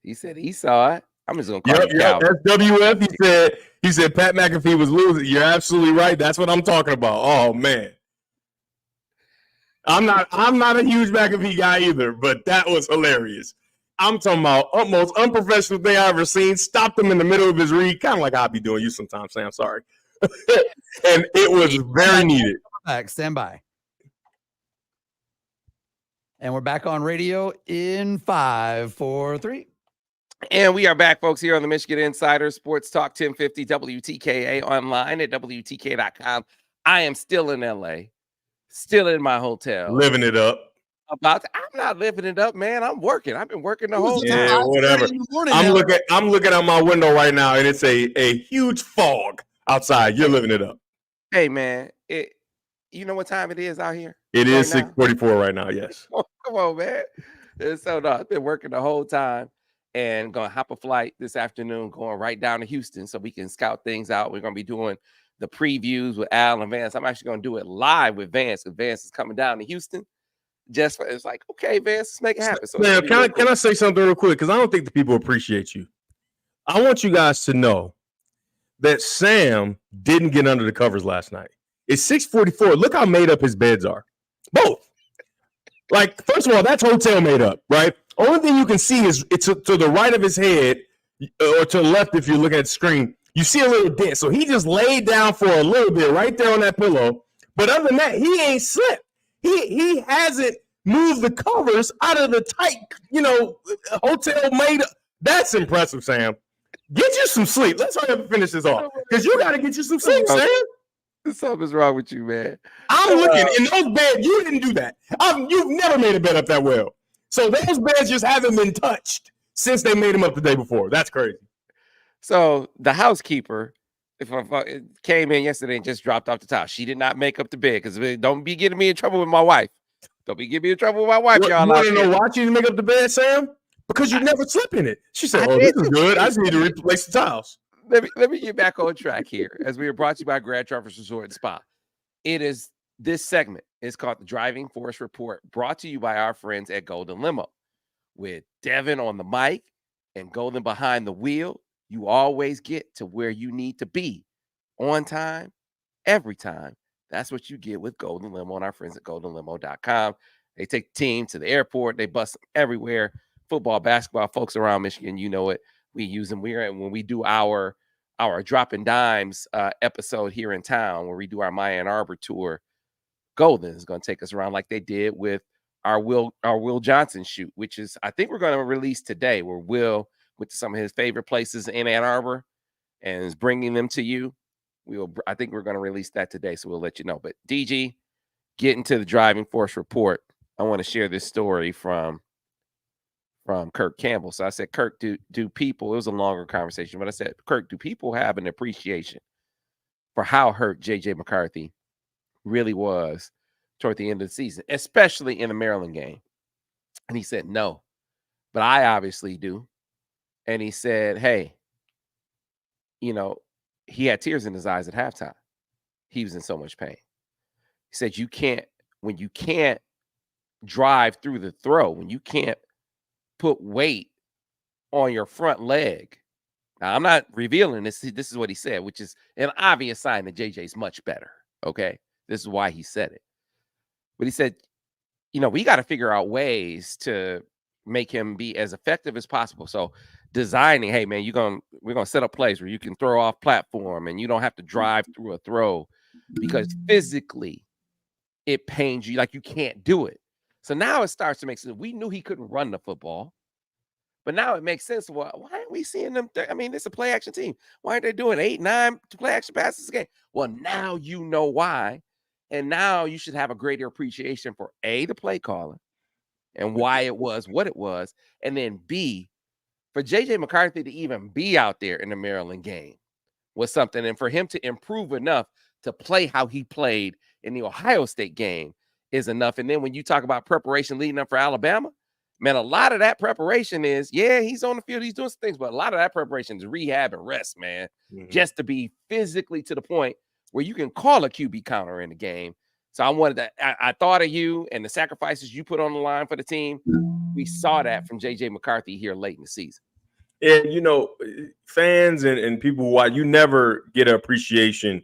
He said he saw it. I'm just gonna call you Calvin. That's WF. He said Pat McAfee was losing. You're absolutely right. That's what I'm talking about. Oh man. I'm not a huge McAfee guy either, but that was hilarious. I'm talking about most unprofessional thing I ever seen. Stopped him in the middle of his read, kind of like I'll be doing you sometimes, Sam. Sorry. And it was very needed. Stand by. And we're back on radio in 5, 4, 3. And we are back, folks, here on the Michigan Insider Sports Talk 1050 WTKA online at WTK.com. I am still in LA, still in my hotel. Living it up. I'm not living it up, man. I'm working. I've been working the whole time. Yeah, whatever. I'm looking out my window right now, and it's a huge fog outside. You're living it up. Hey, man, you know what time it is out here? It is 6:44 right now, yes. Oh, come on, man. So, no, I've been working the whole time and going to hop a flight this afternoon, going right down to Houston so we can scout things out. We're going to be doing the previews with Al and Vance. I'm actually going to do it live with Vance because Vance is coming down to Houston. It's like, okay, Vance, let's make it happen. So now, can I say something real quick? Because I don't think the people appreciate you. I want you guys to know that Sam didn't get under the covers last night. It's 6:44. Look how made up his beds are. Both. Like, first of all, that's hotel made up, right? Only thing you can see is it's to the right of his head or to the left if you're looking at the screen. You see a little dent. So he just laid down for a little bit right there on that pillow. But other than that, he ain't slept. He hasn't moved the covers out of the tight, hotel made up. That's impressive, Sam. Get you some sleep. Let's hurry up and finish this off because you got to get you some sleep, Sam. Something's wrong with you, man. I'm looking in those beds. You didn't do that. You've never made a bed up that well. So those beds just haven't been touched since they made them up the day before. That's crazy. So the housekeeper came in yesterday and just dropped off the towel. She did not make up the bed because don't be getting me in trouble with my wife. Don't be getting me in trouble with my wife, y'all. You want to know why she didn't make up the bed, Sam? Because you never slept in it. She said, "Oh, this is good. I just need to replace the towels." Let me get back on track here as we are brought to you by Grand Traverse Resort and Spa. This segment is called the Driving Force Report, brought to you by our friends at Golden Limo. With Devin on the mic and Golden behind the wheel, you always get to where you need to be on time, every time. That's what you get with Golden Limo and our friends at goldenlimo.com. They take the team to the airport. They bus them everywhere. Football, basketball, folks around Michigan, you know it. We use them. When we do our Dropping Dimes episode here in town, where we do our Maya Ann Arbor tour, Golden is going to take us around like they did with our Will Johnson shoot, which is, I think we're going to release today, where Will went to some of his favorite places in Ann Arbor and is bringing them to you. I think we're going to release that today, so we'll let you know. But DG, getting to the Driving Force Report, I want to share this story from Kirk Campbell. So I said, Kirk, do people, it was a longer conversation, but I said, Kirk, do people have an appreciation for how hurt JJ McCarthy really was toward the end of the season, especially in the Maryland game? And he said, no, but I obviously do. And he said, hey, he had tears in his eyes at halftime. He was in so much pain. He said, when you can't drive through the throw, when you can't put weight on your front leg. Now, I'm not revealing this. This is what he said, which is an obvious sign that JJ's much better. Okay. This is why he said it. But he said, we got to figure out ways to make him be as effective as possible. So designing, hey man, we're gonna set up plays where you can throw off platform and you don't have to drive through a throw because physically it pains you, like you can't do it. So now it starts to make sense. We knew he couldn't run the football, but now it makes sense. Well, why aren't we seeing them? I mean, it's a play action team. Why aren't they doing 8, 9 play action passes a game? Well, now you know why. And now you should have a greater appreciation for A, the play calling and why it was what it was. And then B, for JJ McCarthy to even be out there in the Maryland game was something. And for him to improve enough to play how he played in the Ohio State game is enough. And then when you talk about preparation leading up for Alabama, man, a lot of that preparation is, yeah, he's on the field, he's doing some things, but a lot of that preparation is rehab and rest, man, just to be physically to the point where you can call a QB counter in the game. So I thought of you and the sacrifices you put on the line for the team. We saw that from JJ McCarthy here late in the season. And, you know, fans and people who watch, you never get an appreciation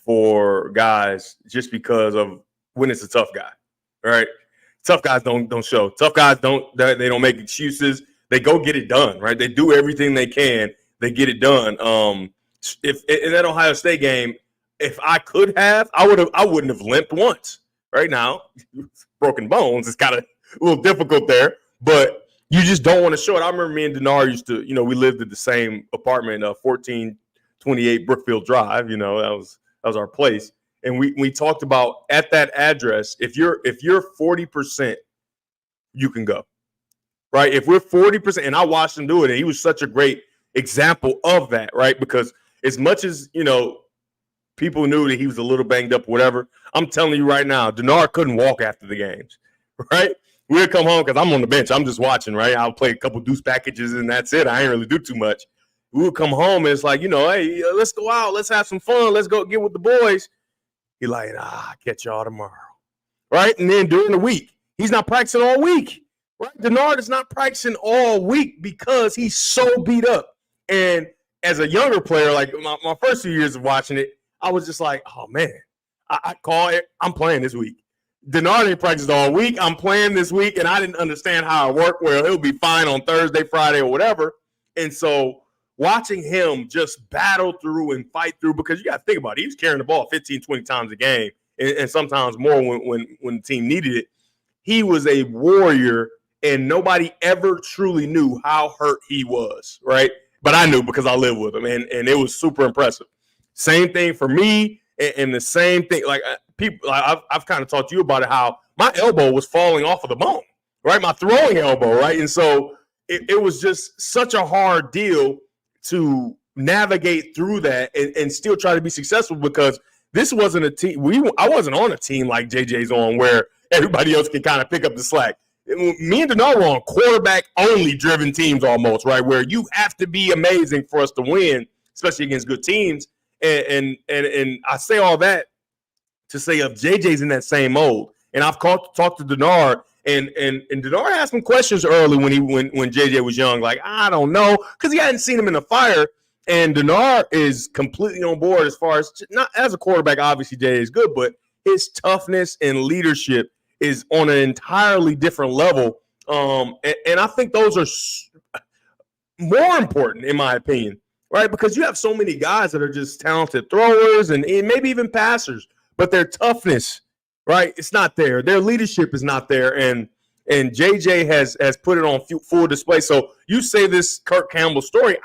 for guys just because of when it's a tough guy, right? Tough guys don't show. Tough guys they don't make excuses. They go get it done, right? They do everything they can. They get it done. If in that Ohio State game, if I could have, I wouldn't have limped once. Right now, broken bones. It's kind of a little difficult there, but you just don't want to show it. I remember me and Denard used to, you know, we lived at the same apartment, 1428 Brookfield Drive. You know, that was our place. And we talked about at that address, if you're 40%, you can go. Right? If we're 40%, and I watched him do it, and he was such a great example of that, right? Because as much as, you know, people knew that he was a little banged up or whatever, I'm telling you right now, Denard couldn't walk after the games, right? We'd come home because I'm on the bench. I'm just watching, right? I'll play a couple deuce packages and that's it. I ain't really do too much. We would come home and it's like, you know, hey, let's go out. Let's have some fun. Let's go get with the boys. He like, catch y'all tomorrow, right? And then during the week, he's not practicing all week, right? Denard is not practicing all week because he's so beat up. And as a younger player, like my first few years of watching it, I was just like, oh, man, I call it. I'm playing this week. Denard didn't practice all week. I'm playing this week, and I didn't understand how it worked, where he'll be fine on Thursday, Friday, or whatever. And so watching him just battle through and fight through, because you got to think about it. He was carrying the ball 15, 20 times a game, and sometimes more when the team needed it. He was a warrior, and nobody ever truly knew how hurt he was, right? But I knew because I lived with him, and it was super impressive. Same thing for me, and the same thing. Like people, I've kind of talked to you about it. How my elbow was falling off of the bone, right? My throwing elbow, right? And so it was just such a hard deal to navigate through that and still try to be successful, because this wasn't a team. I wasn't on a team like JJ's on, where everybody else can kind of pick up the slack. Me and Denard were on quarterback-only driven teams almost, right? Where you have to be amazing for us to win, especially against good teams. And I say all that to say if JJ's in that same mold, and I've talked to Denard, and Denard asked some questions early when JJ was young, like, I don't know, because he hadn't seen him in the fire. And Denard is completely on board as far as, not as a quarterback, obviously JJ is good, but his toughness and leadership is on an entirely different level. And I think those are more important, in my opinion, right? Because you have so many guys that are just talented throwers and maybe even passers, but their toughness, right, it's not there. Their leadership is not there. And JJ has put it on full display. So you say this Kirk Campbell story,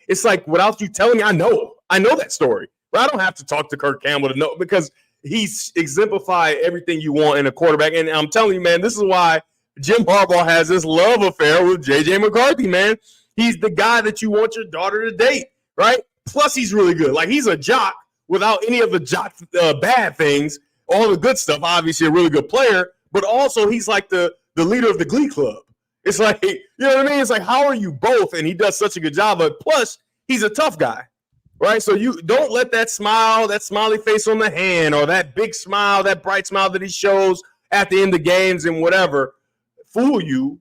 it's like, without you telling me, I know that story. Right? I don't have to talk to Kirk Campbell to know, because he's exemplified everything you want in a quarterback. And I'm telling you, man, this is why Jim Harbaugh has this love affair with JJ McCarthy, man. He's the guy that you want your daughter to date, right? Plus, he's really good. Like, he's a jock without any of the jock bad things, all the good stuff. Obviously, a really good player, but also he's like the leader of the Glee Club. It's like, you know what I mean? It's like, how are you both? And he does such a good job. But plus, he's a tough guy, right? So you don't let that smile, that smiley face on the hand, or that big smile, that bright smile that he shows at the end of games and whatever, fool you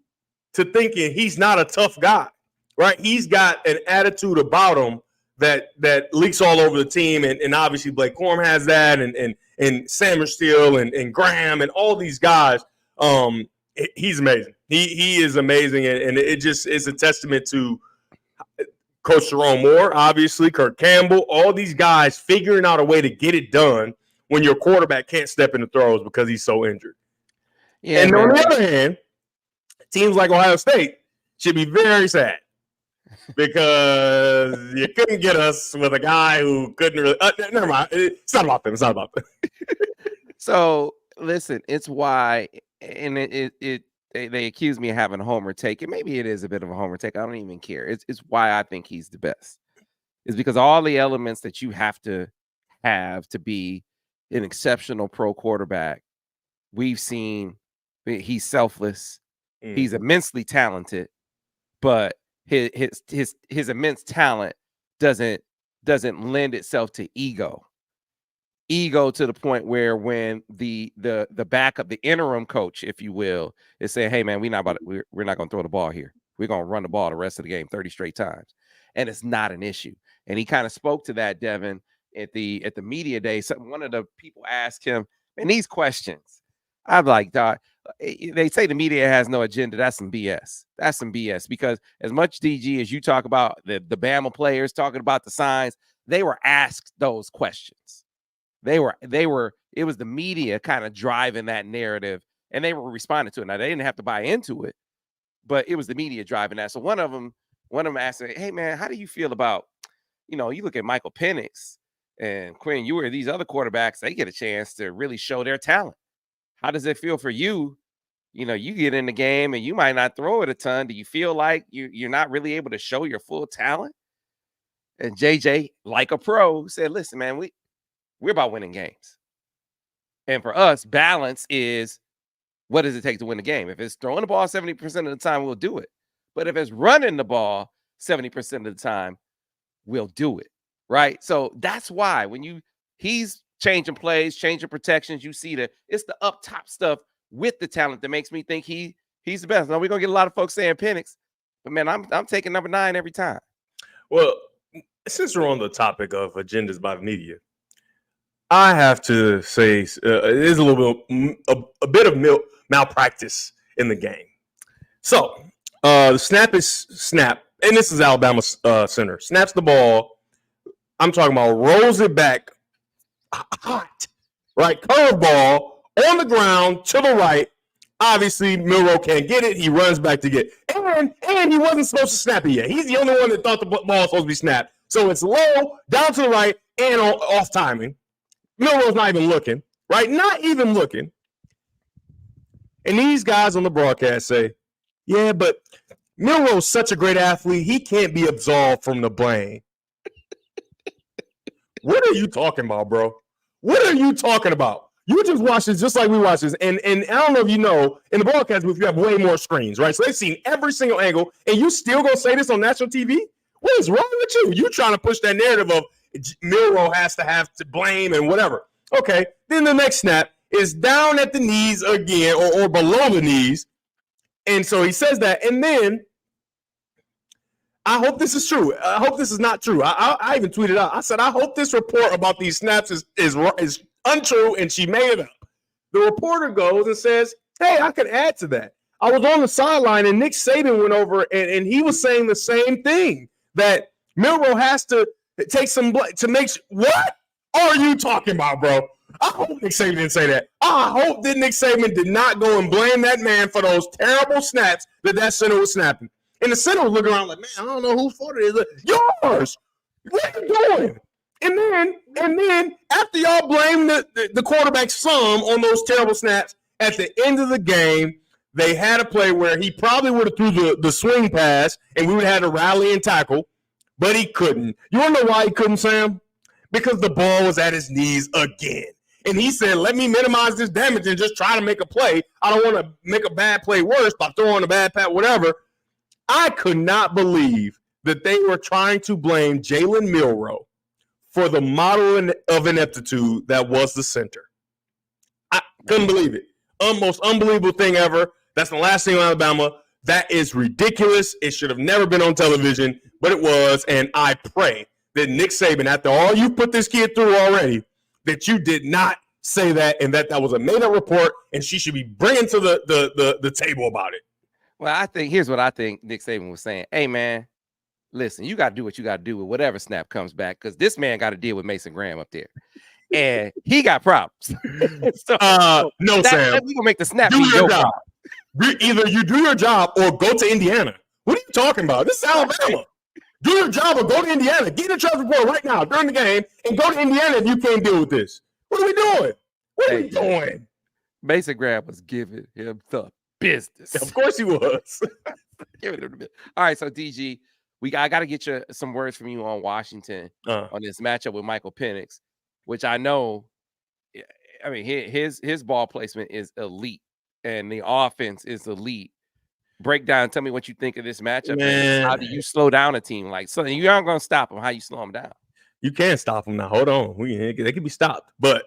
to thinking he's not a tough guy, right? He's got an attitude about him that leaks all over the team. And obviously Blake Corum has that, and Sam Steele and Graham and all these guys. He's amazing. He is amazing. And it just is a testament to Coach Jerome Moore, obviously, Kirk Campbell, all these guys figuring out a way to get it done when your quarterback can't step into throws because he's so injured. Yeah, and man. On the other hand, teams like Ohio State should be very sad because you couldn't get us with a guy who couldn't really. Never mind. It's not about them. It's not about them. So listen, it's why, and they accuse me of having a homer take, and maybe it is a bit of a homer take. I don't even care. It's why I think he's the best. It's because all the elements that you have to be an exceptional pro quarterback, we've seen. He's selfless. He's immensely talented, but his immense talent doesn't lend itself to ego to the point where when the backup, the interim coach, if you will, is saying, hey man, we're not going to throw the ball here. We're going to run the ball the rest of the game 30 straight times. And it's not an issue. And he kind of spoke to that, Devin, at the media day. One of the people asked him, and these questions, I'm like, dog, they say the media has no agenda. That's some BS. That's some BS, because as much DG as you talk about the Bama players talking about the signs, they were asked those questions. It was the media kind of driving that narrative, and they were responding to it. Now, they didn't have to buy into it, but it was the media driving that. So one of them asked, hey man, how do you feel about, you look at Michael Penix and Quinn Ewers, these other quarterbacks, they get a chance to really show their talent. How does it feel for you? You get in the game and you might not throw it a ton. Do you feel like you're not really able to show your full talent? And JJ, like a pro, said, listen, man, we're about winning games. And for us, balance is, what does it take to win the game? If it's throwing the ball 70% of the time, we'll do it. But if it's running the ball 70% of the time, we'll do it. Right? So that's why when he's changing plays, changing protections, you see it's the up top stuff with the talent that makes me think he's the best. Now we're gonna get a lot of folks saying Penix, but man, I'm taking number 9 every time. Well, since we're on the topic of agendas by the media, I have to say it is a little bit a bit of malpractice in the game. So the snap, and this is Alabama center snaps the ball. I'm talking about rolls it back hot, right? Curveball on the ground to the right. Obviously, Milroe can't get it. He runs back to get it. And he wasn't supposed to snap it yet. He's the only one that thought the ball was supposed to be snapped. So it's low, down to the right, and off timing. Milroe's not even looking, right? Not even looking. And these guys on the broadcast say, yeah, but Milroe's such a great athlete, he can't be absolved from the blame. What are you talking about, bro? What are you talking about? You just watch this just like we watch this. And I don't know if you know, in the broadcast booth, you have way more screens, right? So they've seen every single angle, and you still gonna say this on national TV? What is wrong with you? You trying to push that narrative of Milroe has to have to blame and whatever. Okay, then the next snap is down at the knees again, or below the knees. And so he says that, and then I hope this is true. I hope this is not true. I even tweeted out. I said, I hope this report about these snaps is untrue, and she made it up. The reporter goes and says, hey, I can add to that. I was on the sideline, and Nick Saban went over, and he was saying the same thing, that Milroe has to take some to make what are you talking about, bro? I hope Nick Saban didn't say that. I hope that Nick Saban did not go and blame that man for those terrible snaps that center was snapping. And the center was looking around like, man, I don't know whose fault it is. Yours. What are you doing? And then after y'all blame the quarterback's some on those terrible snaps, at the end of the game, they had a play where he probably would have threw the swing pass, and we would have had to rally and tackle, but he couldn't. You want to know why he couldn't, Sam? Because the ball was at his knees again. And he said, let me minimize this damage and just try to make a play. I don't want to make a bad play worse by throwing a bad pass, whatever. I could not believe that they were trying to blame Jalen Milroe for the model of ineptitude that was the center. I couldn't believe it. Most unbelievable thing ever. That's the last thing on Alabama. That is ridiculous. It should have never been on television, but it was. And I pray that Nick Saban, after all you put this kid through already, that you did not say that, and that was a made-up report, and she should be bringing to the table about it. Well, here's what I think Nick Saban was saying. Hey, man, listen, you got to do what you got to do with whatever snap comes back, because this man got to deal with Mason Graham up there. And he got problems. No, Sam. We gonna make the snap do be your job. Either you do your job or go to Indiana. What are you talking about? This is Alabama. Do your job or go to Indiana. Get a trust report right now during the game and go to Indiana if you can't deal with this. What are we doing? What are we doing? Mason Graham was giving him the business. Of course he was. Giving him the business. All right, so DG, I got to get you some words from you on Washington on this matchup with Michael Penix, which I know. I mean, his ball placement is elite, and the offense is elite. Break down. Tell me what you think of this matchup. Man. How do you slow down a team like so? You aren't going to stop them. How you slow them down? You can't stop them now. Hold on. They can be stopped, but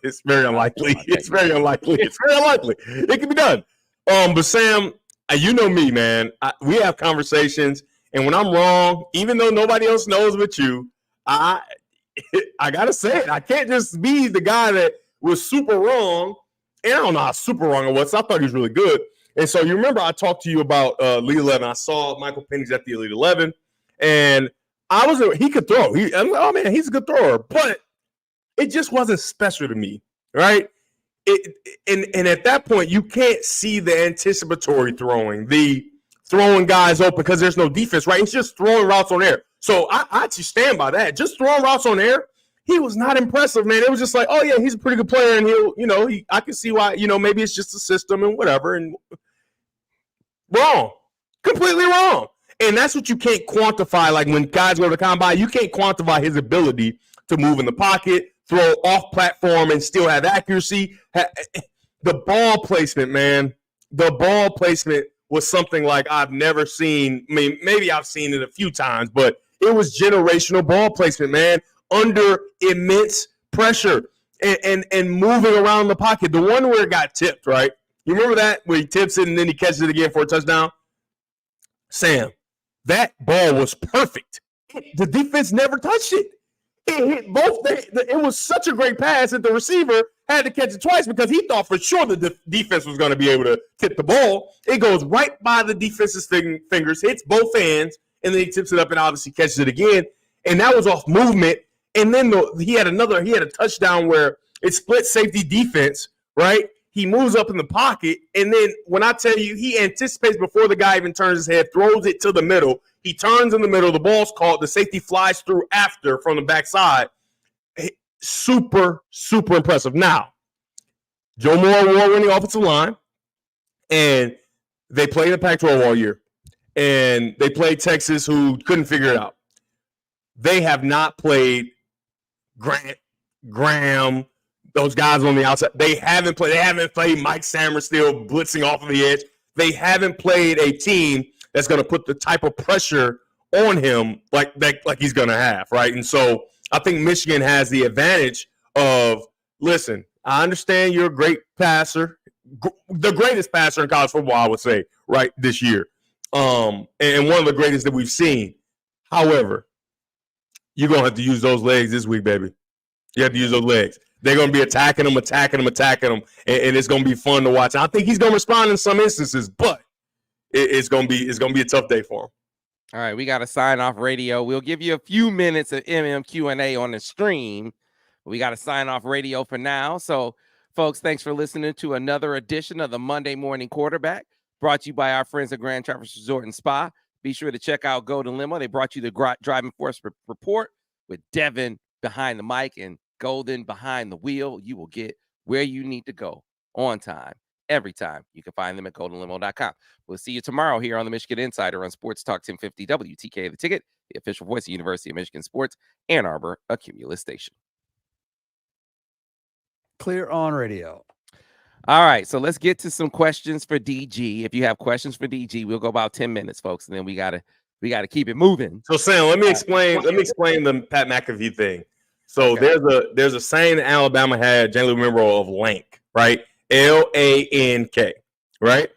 it's very unlikely. It's very unlikely. It's very unlikely. It can be done. But Sam, you know me, man. We have conversations, and when I'm wrong, even though nobody else knows but you, I gotta say it. I can't just be the guy that was super wrong. And I don't know how super wrong it was. I thought he was really good. And so you remember I talked to you about Elite 11. I saw Michael Penix at the Elite 11, and he could throw. I'm like, oh man, he's a good thrower, but it just wasn't special to me, right? And at that point, you can't see the anticipatory throwing, the throwing guys open because there's no defense, right? It's just throwing routes on air. So I actually stand by that. Just throwing routes on air, he was not impressive, man. It was just like, oh yeah, he's a pretty good player, and I can see why, maybe it's just a system and whatever. And wrong, completely wrong. And that's what you can't quantify. Like when guys go to the combine, you can't quantify his ability to move in the pocket, throw off platform, and still have accuracy. The ball placement, man, the ball placement was something like I've never seen. I mean, maybe I've seen it a few times, but it was generational ball placement, man, under immense pressure and moving around the pocket. The one where it got tipped, right? You remember that where he tips it and then he catches it again for a touchdown? Sam, that ball was perfect. The defense never touched it. It hit both. It was such a great pass that the receiver had to catch it twice because he thought for sure the defense was going to be able to tip the ball. It goes right by the defense's fingers, hits both hands, and then he tips it up and obviously catches it again. And that was off movement. And then he had a touchdown where it split safety defense, right? He moves up in the pocket, and then when I tell you, he anticipates before the guy even turns his head, throws it to the middle. He turns in the middle, the ball's caught, the safety flies through after from the backside. Super, super impressive. Now, Joe Moore award-winning offensive line, and they played the Pac-12 all year, and they played Texas, who couldn't figure it out. They have not played Graham, those guys on the outside. They haven't played Mike Sammer still blitzing off of the edge. They haven't played a team that's going to put the type of pressure on him like he's going to have, right? And so I think Michigan has the advantage of, listen, I understand you're a great passer, the greatest passer in college football, I would say, right, this year, and one of the greatest that we've seen. However, you're going to have to use those legs this week, baby. You have to use those legs. They're going to be attacking him, and it's going to be fun to watch. I think he's going to respond in some instances, but it's going to be a tough day for him. All right, we got to sign off radio. We'll give you a few minutes of MMQ&A on the stream. We got to sign off radio for now. So, folks, thanks for listening to another edition of the Monday Morning Quarterback, brought to you by our friends at Grand Traverse Resort and Spa. Be sure to check out Golden Limo. They brought you the Driving Force Report with Devin behind the mic and Golden behind the wheel. You will get where you need to go on time, every time. You can find them at goldenlimo.com. We'll see you tomorrow here on the Michigan Insider on Sports Talk 1050 WTK The Ticket, the official voice of University of Michigan Sports, Ann Arbor, a Cumulus station. Clear on radio. All right, so let's get to some questions for DG. If you have questions for DG, we'll go about 10 minutes, folks, and then we gotta keep it moving. So Sam, let me explain the Pat McAfee thing. So okay. there's a saying that Alabama had, generally remember, of LANK, right? LANK, right?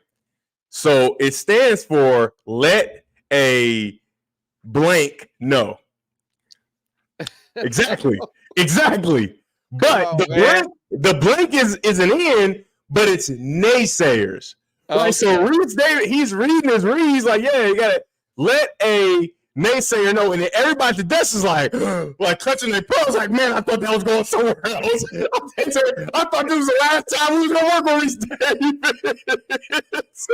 So it stands for let a blank know. Exactly. But the blank is an N, but it's naysayers. Right? So he's reading his read. He's like, yeah, you got to let a naysayer no, and then everybody at the desk is like clutching their pearls, like, man, I thought that was going somewhere else. I thought this was the last time we was gonna work on these days.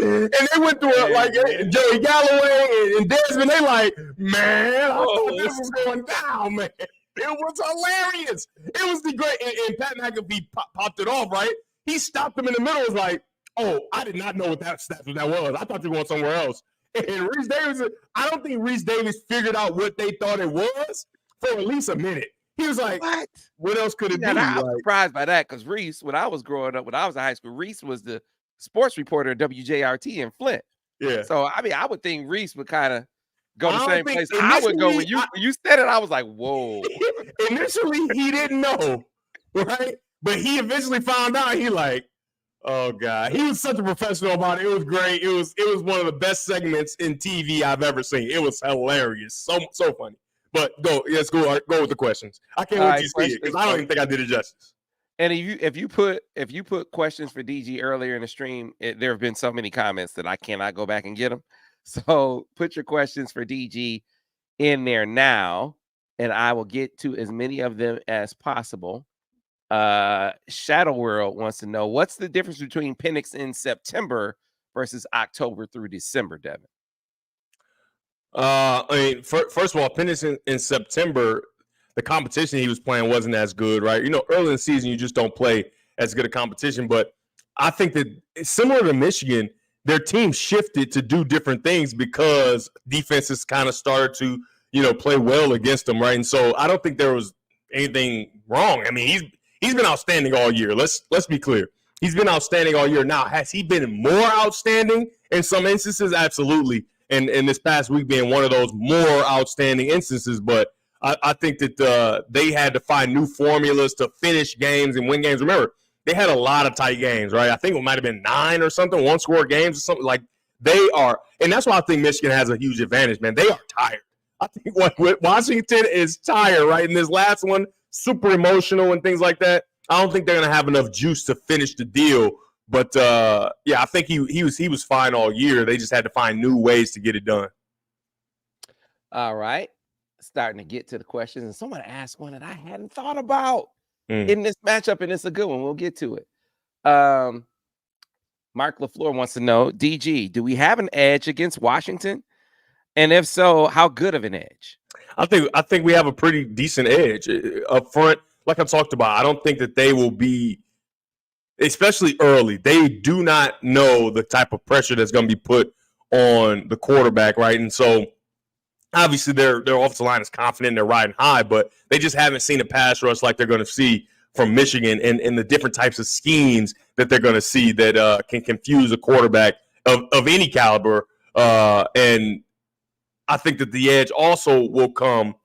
And they went through it like Joey Galloway and Desmond. They like, man, I thought this was going down, man. It was hilarious. It was the great, and Pat McAfee popped it off, right? He stopped him in the middle. Was like, oh, I did not know what that was. I thought you were going somewhere else. And Reese Davis, I don't think Reese Davis figured out what they thought it was for at least a minute. He was like, what else could it be? I was surprised by that because Reese, when I was growing up, when I was in high school, Reese was the sports reporter at WJRT in Flint. Yeah. So, I mean, I would think Reese would kind of go the same place I would go. When you said it, I was like, whoa. Initially, he didn't know, right? But he eventually found out. He like, oh God, he was such a professional about it. It was great. It was one of the best segments in TV I've ever seen. It was hilarious, so funny. But let's go with the questions. I can't wait to see it because I don't even think I did it justice. And if you put questions for DG earlier in the stream, there have been so many comments that I cannot go back and get them. So put your questions for DG in there now, and I will get to as many of them as possible. Shadow World wants to know what's the difference between Penix in September versus October through December, Devin. I mean, first of all, Penix in September, the competition he was playing wasn't as good, right? You know, early in the season, you just don't play as good a competition. But I think that similar to Michigan, their team shifted to do different things because defenses kind of started to, play well against them, right? And so I don't think there was anything wrong. I mean, he's been outstanding all year. Let's be clear. He's been outstanding all year. Now, has he been more outstanding in some instances? Absolutely. And this past week being one of those more outstanding instances. But I think that they had to find new formulas to finish games and win games. Remember, they had a lot of tight games, right? I think it might have been 9 or something, one-score games or something. Like, they are – and that's why I think Michigan has a huge advantage, man. They are tired. I think Washington is tired, right? In this last one, super emotional and things like that. I don't think they're going to have enough juice to finish the deal. But, I think he was fine all year. They just had to find new ways to get it done. All right. Starting to get to the questions. And someone asked one that I hadn't thought about in this matchup, and it's a good one. We'll get to it. Mark LaFleur wants to know, DG, do we have an edge against Washington? And if so, how good of an edge? I think we have a pretty decent edge up front. Like I talked about, I don't think that they will be, especially early, they do not know the type of pressure that's going to be put on the quarterback, right? And so obviously their offensive line is confident, they're riding high, but they just haven't seen a pass rush like they're going to see from Michigan and the different types of schemes that they're going to see that can confuse a quarterback of any caliber. And I think that the edge also will come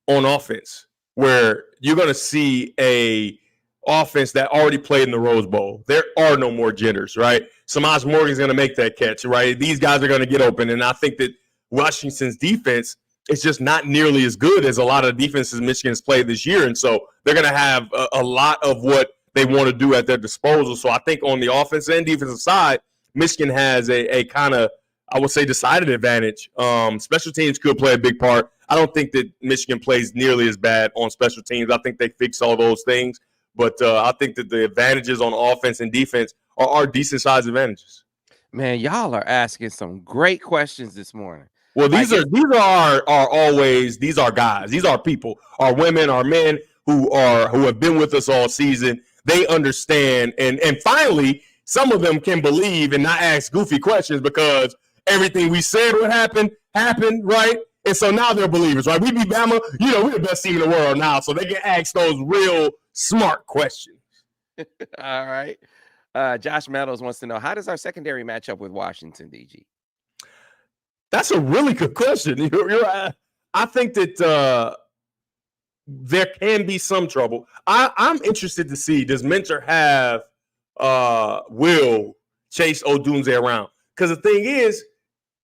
on offense, where you're going to see a offense that already played in the Rose Bowl. There are no more jitters, right? Samaj Morgan's going to make that catch, right? These guys are going to get open. And I think that Washington's defense is just not nearly as good as a lot of the defenses Michigan's played this year. And so they're going to have a lot of what they want to do at their disposal. So I think on the offensive and defensive side, Michigan has a kind of, I would say, decided advantage. Special teams could play a big part. I don't think that Michigan plays nearly as bad on special teams. I think they fix all those things. But I think that the advantages on offense and defense are decent-sized advantages. Man, y'all are asking some great questions this morning. Well, these are guys. These are people, our women, our men who have been with us all season. They understand, and finally, some of them can believe and not ask goofy questions because everything we said would happen, right? And so now they're believers, right? We beat Bama, we're the best team in the world now, so they can ask those real smart questions. All right. Josh Meadows wants to know, how does our secondary match up with Washington, DG? That's a really good question. I think that there can be some trouble. I'm interested to see, does Mentor have Will chase Odunze around? Because the thing is,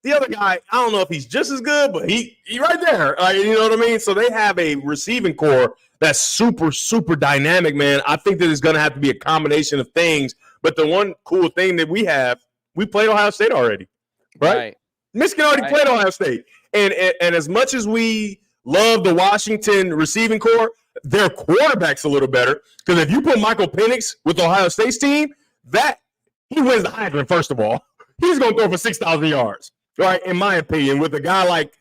the other guy, I don't know if he's just as good, but he right there. You know what I mean? So they have a receiving core that's super, super dynamic, man. I think that it's going to have to be a combination of things. But the one cool thing that we played Ohio State already, right? Michigan already played Ohio State. And as much as we love the Washington receiving core, their quarterback's a little better. Because if you put Michael Penix with Ohio State's team, that he wins the Heisman, first of all. He's going to throw for 6,000 yards, right? In my opinion, with a guy like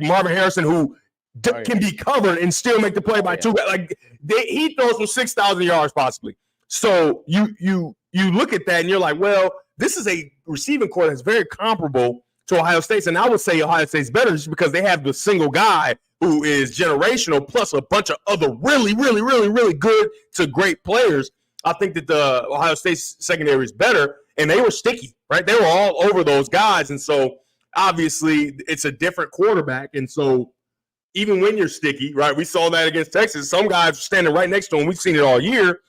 Marvin Harrison who can be covered and still make the play by two. Like he throws for 6,000 yards possibly. So you look at that and you're like, well, this is a receiving core that's very comparable to Ohio State's. And I would say Ohio State's better just because they have the single guy who is generational plus a bunch of other really, really, really, really good to great players. I think that the Ohio State secondary is better, and they were sticky, right? They were all over those guys. And so obviously it's a different quarterback. And so even when you're sticky, right, we saw that against Texas. Some guys are standing right next to him. We've seen it all year.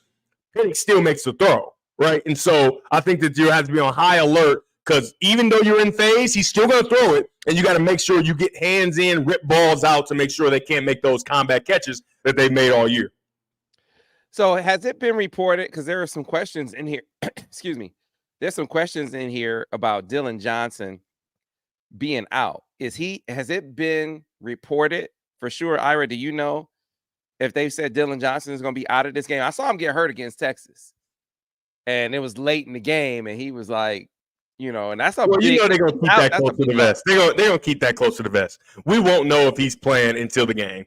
Penix still makes the throw, right? And so I think that you have to be on high alert because even though you're in phase, he's still going to throw it, and you got to make sure you get hands in, rip balls out to make sure they can't make those combat catches that they've made all year. So has it been reported, because there are some questions in here, excuse me, there's some questions in here about Dylan Johnson being out. Has it been reported for sure? Ira, do you know if they've said Dylan Johnson is going to be out of this game? I saw him get hurt against Texas, and it was late in the game, and he was like, and that's a big, they're going to keep that close to the vest. They're going to keep that close to the vest. We won't know if he's playing until the game.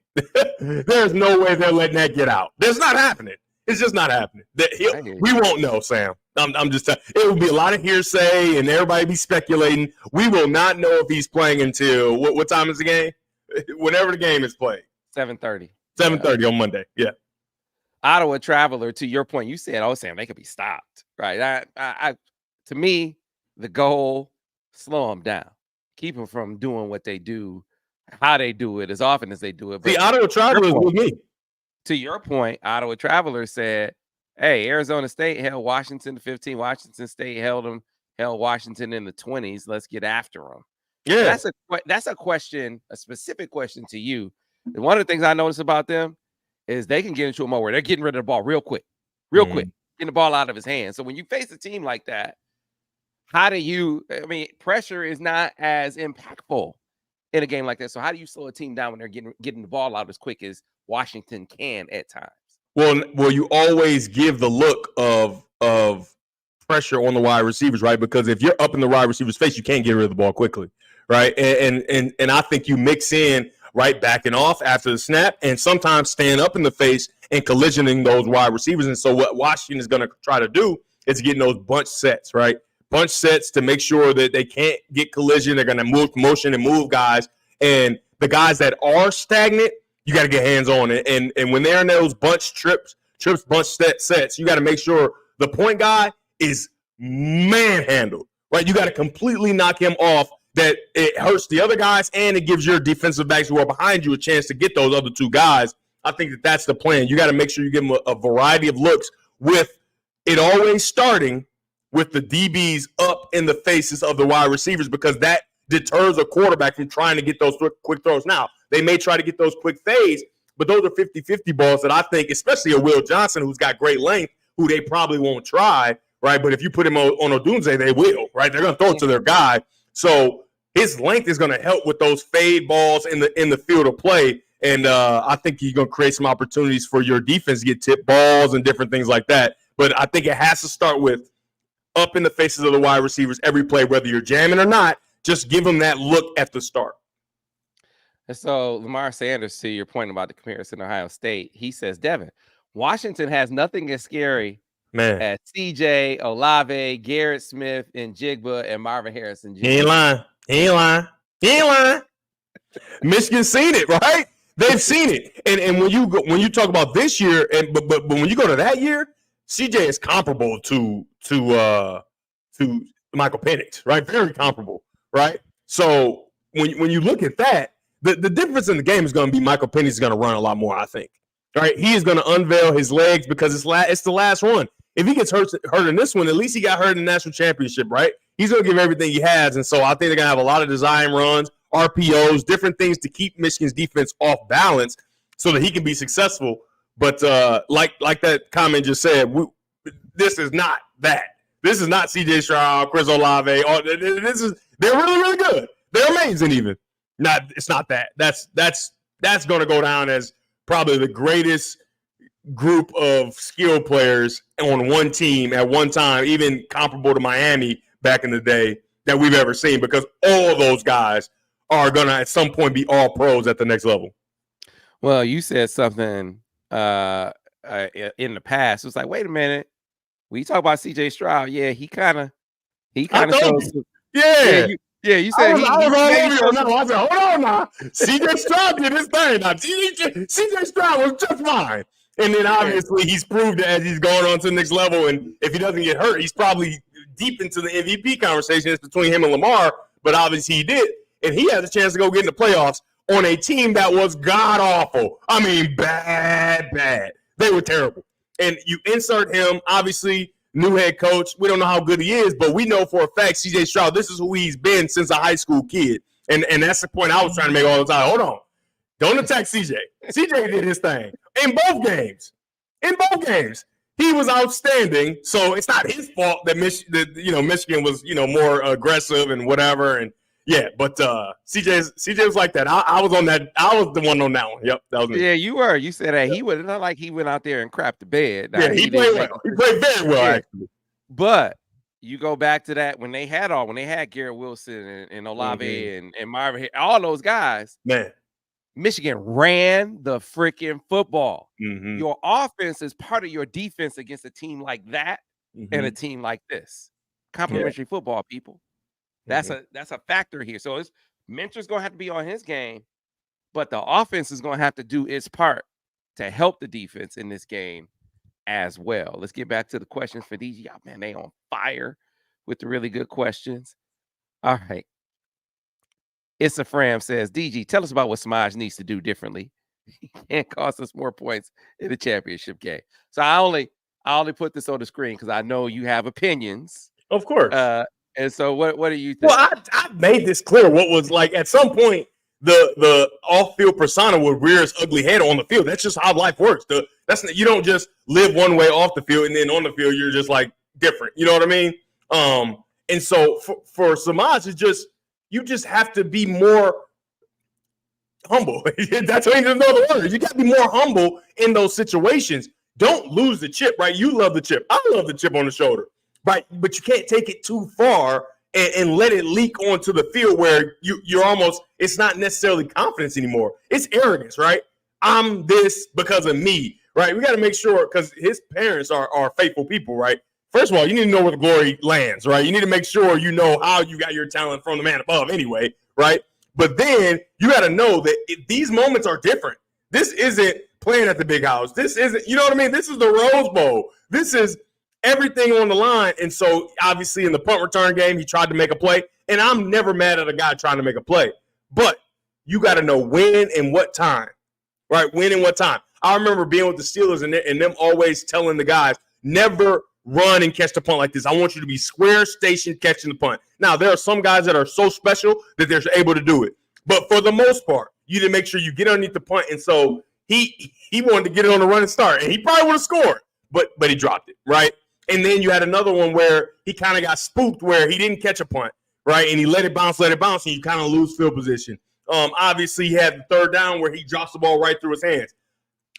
There's no way they're letting that get out. That's not happening. It's just not happening. We won't know, Sam. I'm just telling you. It will be a lot of hearsay and everybody be speculating. We will not know if he's playing until what time is the game? Whenever the game is played. 7:30. 7:30 on Monday. Yeah. Ottawa Traveler, to your point, you said, Sam, they could be stopped, right? To me, the goal, slow them down. Keep them from doing what they do, how they do it, as often as they do it. But the Ottawa Traveler is with me. To your point, Ottawa Traveler said, hey, Arizona State held Washington to 15. Washington State held Washington in the 20s. Let's get after them. Yeah. That's a question, a specific question to you. And one of the things I notice about them is they can get into a mode where they're getting rid of the ball real quick, getting the ball out of his hands. So when you face a team like that, pressure is not as impactful in a game like that. So how do you slow a team down when they're getting the ball out as quick as Washington can at times? Well, you always give the look of pressure on the wide receivers, right? Because if you're up in the wide receiver's face, you can't get rid of the ball quickly, right? And I think you mix in, right, backing off after the snap and sometimes staying up in the face and collisioning those wide receivers. And so what Washington is going to try to do is getting those bunch sets, right? Bunch sets to make sure that they can't get collision. They're going to move motion and move guys. And the guys that are stagnant, you got to get hands on it. And when they're in those bunch trips, bunch sets, you got to make sure the point guy is manhandled, right? You got to completely knock him off, that it hurts the other guys and it gives your defensive backs who are behind you a chance to get those other two guys. I think that that's the plan. You got to make sure you give them a variety of looks, with it always starting with the DBs up in the faces of the wide receivers, because that deters a quarterback from trying to get those quick throws. Now, they may try to get those quick fades, but those are 50-50 balls that I think, especially a Will Johnson, who's got great length, who they probably won't try, right? But if you put him on Odunze, they will, right? They're going to throw it to their guy. So his length is going to help with those fade balls in the field of play. And I think you're going to create some opportunities for your defense to get tip balls and different things like that. But I think it has to start with up in the faces of the wide receivers every play, whether you're jamming or not. Just give them that look at the start. And so Lamar Sanders, to your point about the comparison to Ohio State, he says, Devin, Washington has nothing as scary as CJ, Olave, Garrett Smith, and Jigba, and Marvin Harrison Jr. He ain't lying. Michigan's seen it, right? They've seen it. And when you talk about this year, but when you go to that year, CJ is comparable to Michael Penix, right? Very comparable, right? So when you look at that, the difference in the game is going to be Michael Penix is going to run a lot more, I think. Right? He is going to unveil his legs because it's the last one. If he gets hurt in this one, at least he got hurt in the national championship, right? He's going to give everything he has. And so I think they're going to have a lot of design runs, RPOs, different things to keep Michigan's defense off balance so that he can be successful. But like that comment just said, this is not that. This is not C.J. Stroud, Chris Olave. They're really, really good. They're amazing even. It's not that. That's going to go down as probably the greatest group of skill players on one team at one time, even comparable to Miami back in the day, that we've ever seen, because all of those guys are going to at some point be all pros at the next level. Well, you said something in the past. It was like, wait a minute. When you talk about CJ Stroud, yeah, he kind of shows. Yeah. You said I was all over you on that one. I said, hold on now. CJ Stroud did his thing. Now, CJ Stroud was just fine. And then obviously he's proved it as he's going on to the next level. And if he doesn't get hurt, he's probably deep into the MVP conversation. It's between him and Lamar, but obviously he did. And he has a chance to go get in the playoffs on a team that was god-awful. I mean, bad. They were terrible. And you insert him, obviously, new head coach. We don't know how good he is, but we know for a fact CJ Stroud, this is who he's been since a high school kid. And that's the point I was trying to make all the time. Hold on. Don't attack CJ. CJ did his thing in both games. He was outstanding. So it's not his fault that Michigan was, more aggressive and whatever. And yeah, but CJ was like that. I was on that. I was the one on that one. Yep, that was me. Yeah, you were. You said that he was not like he went out there and crapped the bed. Nah, he played well. He played very well, actually. But you go back to that when they had Garrett Wilson and Olave and Marvin, all those guys. Man, Michigan ran the freaking football. Mm-hmm. Your offense is part of your defense against a team like that and a team like this. Complementary football, people. That's a factor here. So Mentor's going to have to be on his game, but the offense is going to have to do its part to help the defense in this game as well. Let's get back to the questions for these. Y'all, man, they on fire with the really good questions. All right. It's a Fram says, DG, tell us about what Samaj needs to do differently. He can't cost us more points in the championship game. So I only put this on the screen because I know you have opinions. Of course. And so what do you think? Well, I made this clear. What was like at some point the off-field persona would rear its ugly head on the field. That's just how life works. You don't just live one way off the field and then on the field you're just like different. You know what I mean? And so for Samaj, it's just you just have to be more humble. That's what there's no other word. You got to be more humble in those situations. Don't lose the chip, right? You love the chip. I love the chip on the shoulder, right? But you can't take it too far and let it leak onto the field where you're almost, it's not necessarily confidence anymore. It's arrogance, right? I'm this because of me, right? We got to make sure, because his parents are faithful people, right? First of all, you need to know where the glory lands, right? You need to make sure you know how you got your talent from the man above anyway, right? But then you got to know that these moments are different. This isn't playing at the big house. This isn't, you know what I mean? This is the Rose Bowl. This is everything on the line. And so obviously in the punt return game, he tried to make a play. And I'm never mad at a guy trying to make a play. But you got to know when and what time, right? When and what time. I remember being with the Steelers and them always telling the guys, never run and catch the punt like this. I want you to be square station catching the punt. Now, there are some guys that are so special that they're able to do it. But for the most part, you need to make sure you get underneath the punt. And so he wanted to get it on the run and start. And he probably would have scored, but he dropped it, right? And then you had another one where he kind of got spooked where he didn't catch a punt, right? And he let it bounce, and you kind of lose field position. Obviously, he had the third down where he drops the ball right through his hands.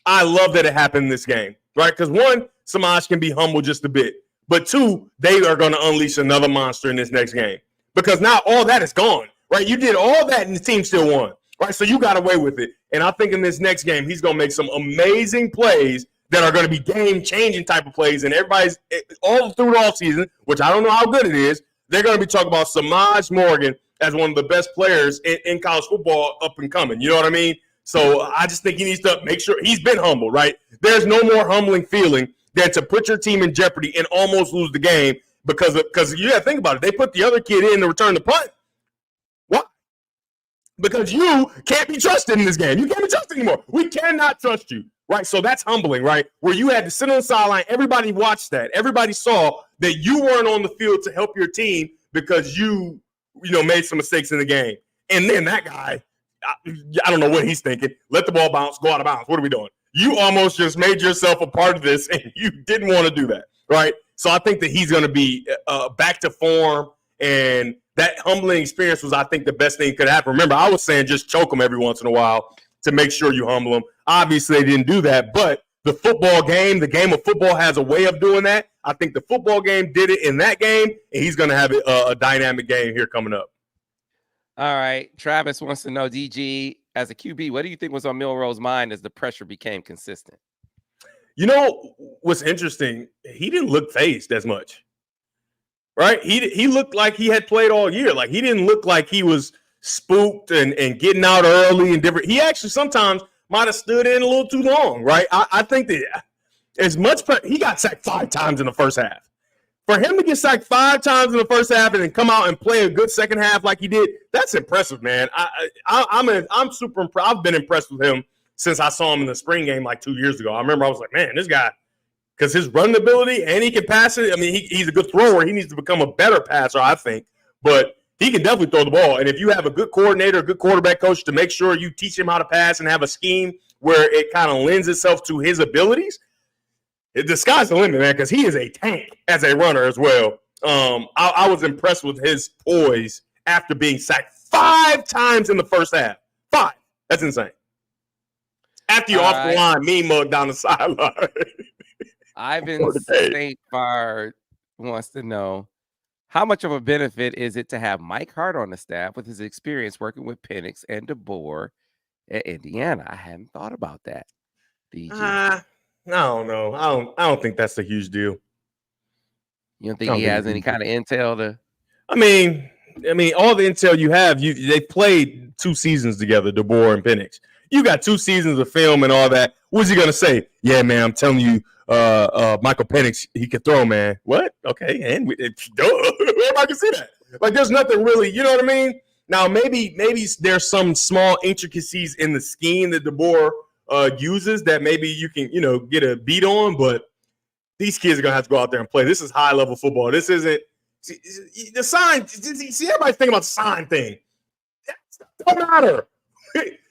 I love that it happened in this game, right? Because one, Samaj can be humble just a bit. But two, they are going to unleash another monster in this next game. Because now all that is gone, right? You did all that and the team still won, right? So you got away with it. And I think in this next game, he's going to make some amazing plays that are going to be game-changing type of plays. And everybody's all through the offseason, which I don't know how good it is, they're going to be talking about Samaj Morgan as one of the best players in college football up and coming. You know what I mean? So I just think he needs to make sure he's been humble, right? There's no more humbling feeling than to put your team in jeopardy and almost lose the game because you got to think about it. They put the other kid in to return the punt. Why? Because you can't be trusted in this game. You can't be trusted anymore. We cannot trust you, right? So that's humbling, right? Where you had to sit on the sideline. Everybody watched that. Everybody saw that you weren't on the field to help your team because you made some mistakes in the game. And then that guy, I don't know what he's thinking. Let the ball bounce, go out of bounds. What are we doing? You almost just made yourself a part of this, and you didn't want to do that, right? So I think that he's going to be back to form and that humbling experience was, I think, the best thing could happen. Remember, I was saying just choke them every once in a while to make sure you humble them. Obviously, they didn't do that, but the football game, the game of football has a way of doing that. I think the football game did it in that game, and he's going to have a dynamic game here coming up. All right. Travis wants to know, DG, as a QB, what do you think was on Milroe's mind as the pressure became consistent? You know what's interesting? He didn't look phased as much. Right? He looked like he had played all year. Like, he didn't look like he was spooked and getting out early and different. He actually sometimes might have stood in a little too long, right? I think that as much he got sacked 5 times in the first half. For him to get sacked 5 times in the first half and then come out and play a good second half like he did, that's impressive, man. I'm super impressed. I've been impressed with him since I saw him in the spring game like 2 years ago. I remember I was like, man, this guy, because his running ability and he can pass it. I mean, he's a good thrower. He needs to become a better passer, I think. But he can definitely throw the ball. And if you have a good coordinator, a good quarterback coach to make sure you teach him how to pass and have a scheme where it kind of lends itself to his abilities, the sky's the limit, man, because he is a tank as a runner as well. I was impressed with his poise after being sacked 5 times in the first half. 5. That's insane. After you're off the line, mean mug down the sideline. Ivan St. Bar wants to know, how much of a benefit is it to have Mike Hart on the staff with his experience working with Penix and DeBoer at Indiana? I hadn't thought about that. DG. I don't know. I don't think that's a huge deal. You don't think he has any kind of intel to? I mean, all the intel you have, they played 2 seasons together, DeBoer and Penix. You got 2 seasons of film and all that. What's he gonna say? Yeah, man, I'm telling you, Michael Penix, he could throw, man. What? Okay, and everybody can see that. Like, there's nothing really, you know what I mean? Now, maybe there's some small intricacies in the scheme that DeBoer uses that maybe you can, get a beat on, but these kids are gonna have to go out there and play. This is high level football. This isn't the sign. See, everybody's thinking about the sign thing. That don't matter.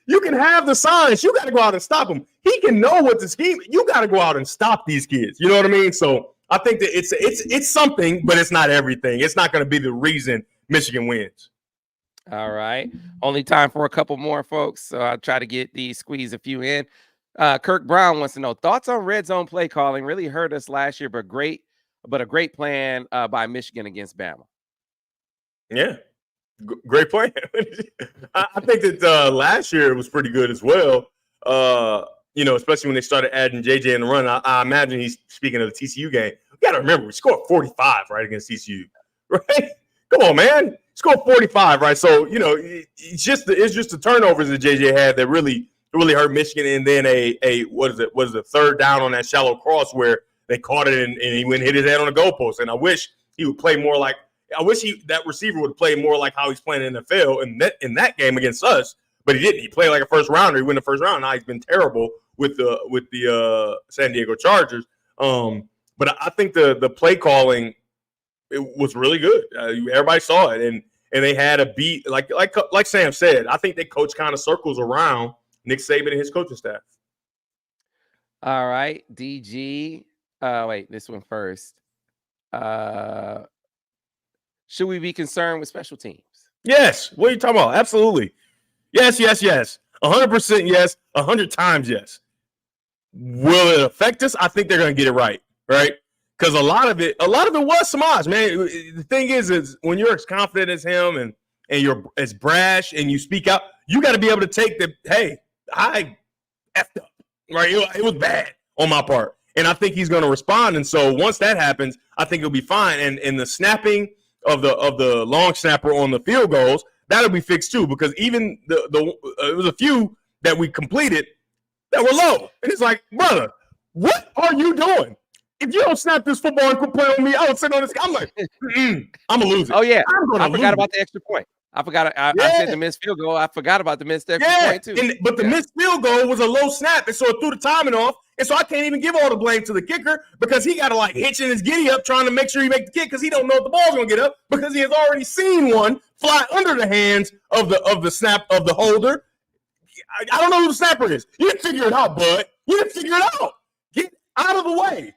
You can have the signs. You got to go out and stop them. He can know what the scheme. You got to go out and stop these kids. You know what I mean? So I think that it's something, but it's not everything. It's not going to be the reason Michigan wins. All right. Only time for a couple more, folks. So I'll try to squeeze a few in. Kirk Brown wants to know, thoughts on red zone play calling. Really hurt us last year, but a great plan by Michigan against Bama. Yeah. Great plan. I think that last year it was pretty good as well. Especially when they started adding JJ in the run. I imagine he's speaking of the TCU game. You got to remember, we scored 45 right against TCU, right? Come on, man, scored 45, right? So it's just the turnovers that JJ had that really hurt Michigan. And then what is it? Third down on that shallow cross where they caught it and he went and hit his head on the goalpost. And I wish he would play more like. I wish that receiver would play more like how he's playing in the NFL in that game against us, but he didn't. He played like a first rounder. He won the first round. Now he's been terrible with the San Diego Chargers. But I think the play calling, it was really good. Everybody saw it, and they had a beat like Sam said. I think they coach kind of circles around Nick Saban and his coaching staff. All right, DG. Wait, this one first. Should we be concerned with special teams? Yes. What are you talking about? Absolutely. Yes. 100% yes. 100 times yes. Will it affect us? I think they're going to get it right? Because a lot of it was Samaj, man. The thing is when you're as confident as him and you're as brash and you speak out, you got to be able to take hey, I effed up, right? It was bad on my part. And I think he's going to respond. And so once that happens, I think it'll be fine. And the snapping of the long snapper on the field goals, that'll be fixed too, because even it was a few that we completed that were low. And it's like, brother, what are you doing? If you don't snap this football and quit playing on me, I would sit on this. I'm like, I'm going to lose it. Oh, yeah. I forgot about the extra point. I forgot. I said the missed field goal. I forgot about the missed extra point too. But the missed field goal was a low snap, and so it threw the timing off. And so I can't even give all the blame to the kicker because he got to hitch in his giddy up trying to make sure he make the kick because he don't know if the ball's going to get up because he has already seen one fly under the hands of the snap of the holder. I don't know who the snapper is. You didn't figure it out, bud. You didn't figure it out. Get out of the way.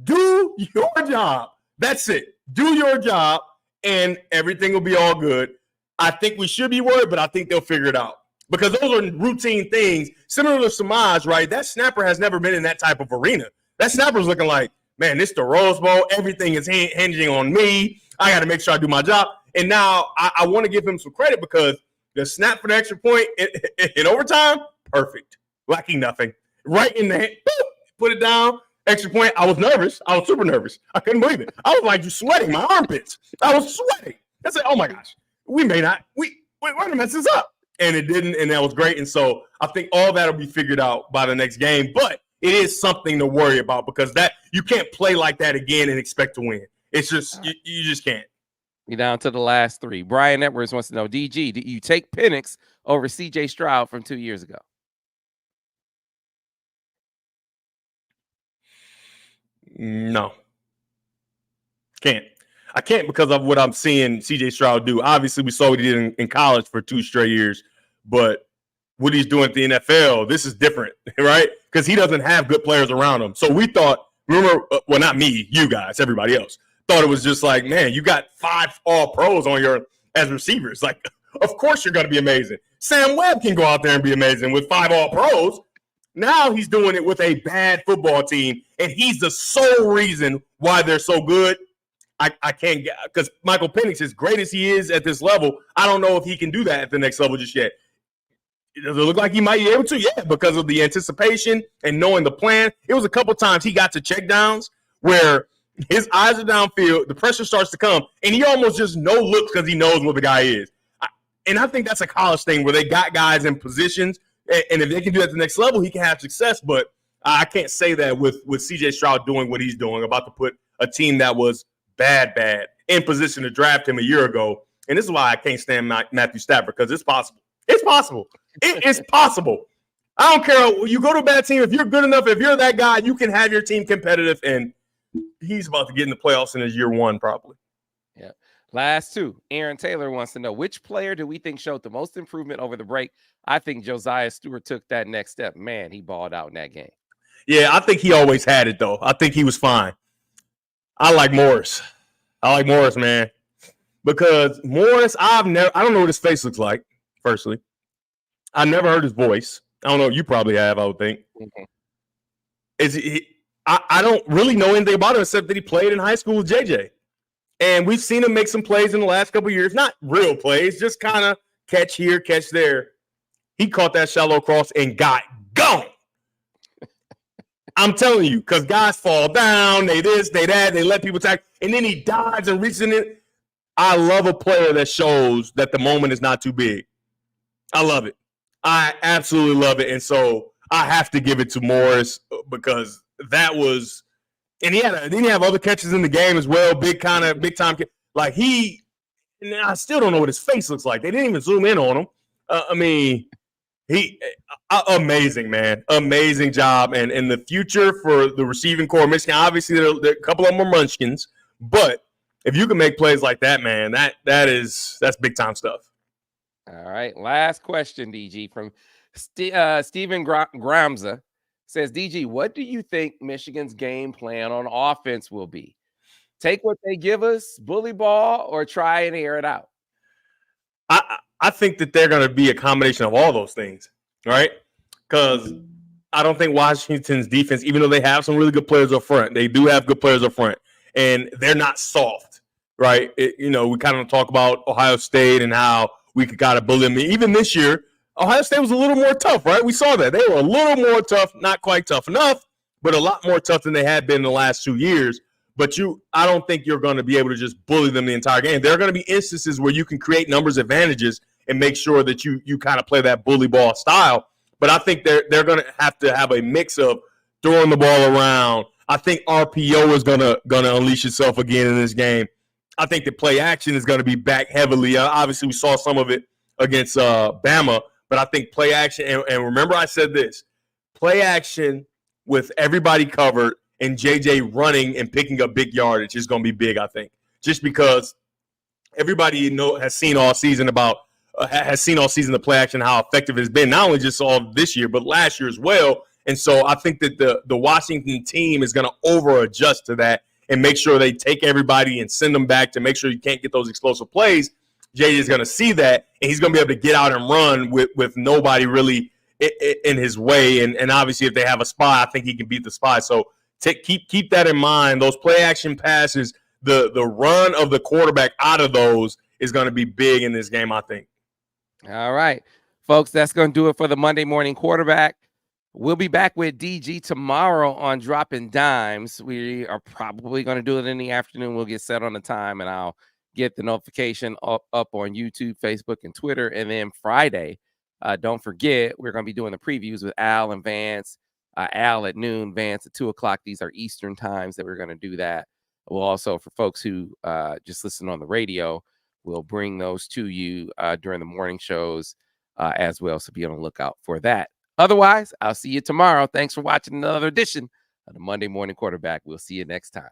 Do your job. That's it. Do your job. and everything will be all good. I think we should be worried, but I think they'll figure it out because those are routine things. Similar to Samaj, right? That snapper has never been in that type of arena. That snapper's looking like, man, this is the Rose Bowl. Everything is hinging on me. I got to make sure I do my job. And now I want to give him some credit because the snap for the extra point in overtime, perfect. Lacking nothing. Right in the hand, boop, put it down. Extra point. I was nervous. I was super nervous. I couldn't believe it. I was like, sweating my armpits. I was sweating. I said, oh my gosh, we're going to mess this up. And it didn't, and that was great. And so I think all that will be figured out by the next game. But it is something to worry about because that you can't play like that again and expect to win. It's just, you just can't. We're down to the last three. Brian Edwards wants to know, DG, do you take Penix over CJ Stroud from 2 years ago? No. Can't. I can't because of what I'm seeing CJ Stroud do. Obviously, we saw what he did in college for 2 straight years, but what he's doing at the NFL, this is different, right? Because he doesn't have good players around him. So we thought, remember, well, not me, you guys, everybody else, thought it was just like, man, you got 5 all-pros on your as receivers. Like, of course you're going to be amazing. Sam Webb can go out there and be amazing with 5 all-pros. Now he's doing it with a bad football team, and he's the sole reason why they're so good. I can't get – because Michael Penix, as great as he is at this level, I don't know if he can do that at the next level just yet. Does it look like he might be able to? Yeah, because of the anticipation and knowing the plan. It was a couple times he got to check downs where his eyes are downfield, the pressure starts to come, and he almost just no looks because he knows what the guy is. And I think that's a college thing where they got guys in positions, and if they can do that at the next level, he can have success. But I can't say that with C.J. Stroud doing what he's doing, about to put a team that was bad, in position to draft him a year ago. And this is why I can't stand Matthew Stafford, because it's possible. It's possible. It is possible. I don't care. You go to a bad team. If you're good enough, if you're that guy, you can have your team competitive. And he's about to get in the playoffs in his year 1, probably. Yeah. Last 2. Aaron Taylor wants to know, which player do we think showed the most improvement over the break? I think Josiah Stewart took that next step. Man, he balled out in that game. Yeah, I think he always had it, though. I think he was fine. I like Morris. Man. Because Morris, I don't know what his face looks like, firstly. I never heard his voice. I don't know. You probably have, I would think. Mm-hmm. I don't really know anything about him except that he played in high school with JJ. And we've seen him make some plays in the last couple of years. Not real plays, just kind of catch here, catch there. He caught that shallow cross and got gone. I'm telling you, because guys fall down, they this, they that, they let people attack, and then he dives and reaches in it. I love a player that shows that the moment is not too big. I love it. I absolutely love it. And so I have to give it to Morris because that was – and didn't he have other catches in the game as well, big time – like I still don't know what his face looks like. They didn't even zoom in on him. Amazing, man. Amazing job. And in the future for the receiving core of Michigan, obviously there a couple of them are munchkins, but if you can make plays like that, man, that's big time stuff. All right. Last question, DG, from Steven Gramza says, DG, what do you think Michigan's game plan on offense will be? Take what they give us, bully ball, or try and air it out? I think that they're going to be a combination of all those things, right? Because I don't think Washington's defense, even though they have some really good players up front, they do have good players up front, and they're not soft, right? We kind of talk about Ohio State and how we could kind of bully them. Even this year, Ohio State was a little more tough, right? We saw that. They were a little more tough, not quite tough enough, but a lot more tough than they had been in the last 2 years. But I don't think you're going to be able to just bully them the entire game. There are going to be instances where you can create numbers advantages and make sure that you kind of play that bully ball style. But I think they're going to have a mix of throwing the ball around. I think RPO is going to unleash itself again in this game. I think the play action is going to be back heavily. Obviously, we saw some of it against Bama, but I think play action, and remember I said this, play action with everybody covered and JJ running and picking up big yardage is going to be big, I think, just because everybody has seen all season the play action, how effective it's been, not only just all this year, but last year as well. And so I think that the Washington team is going to over-adjust to that and make sure they take everybody and send them back to make sure you can't get those explosive plays, JJ is going to see that, and he's going to be able to get out and run with nobody really in his way. And obviously, if they have a spy, I think he can beat the spy. So keep that in mind. Those play action passes, the run of the quarterback out of those is going to be big in this game, I think. All right, folks, that's going to do it for the Monday Morning Quarterback. We'll be back with DG tomorrow on Dropping Dimes. We are probably going to do it in the afternoon. We'll get set on the time, and I'll get the notification up on YouTube, Facebook, and Twitter. And then Friday, don't forget, we're going to be doing the previews with Al and Vance. Al at noon, Vance at 2 o'clock. These are Eastern times that we're going to do that. We'll also, for folks who just listen on the radio, we'll bring those to you during the morning shows as well. So be on the lookout for that. Otherwise, I'll see you tomorrow. Thanks for watching another edition of the Monday Morning Quarterback. We'll see you next time.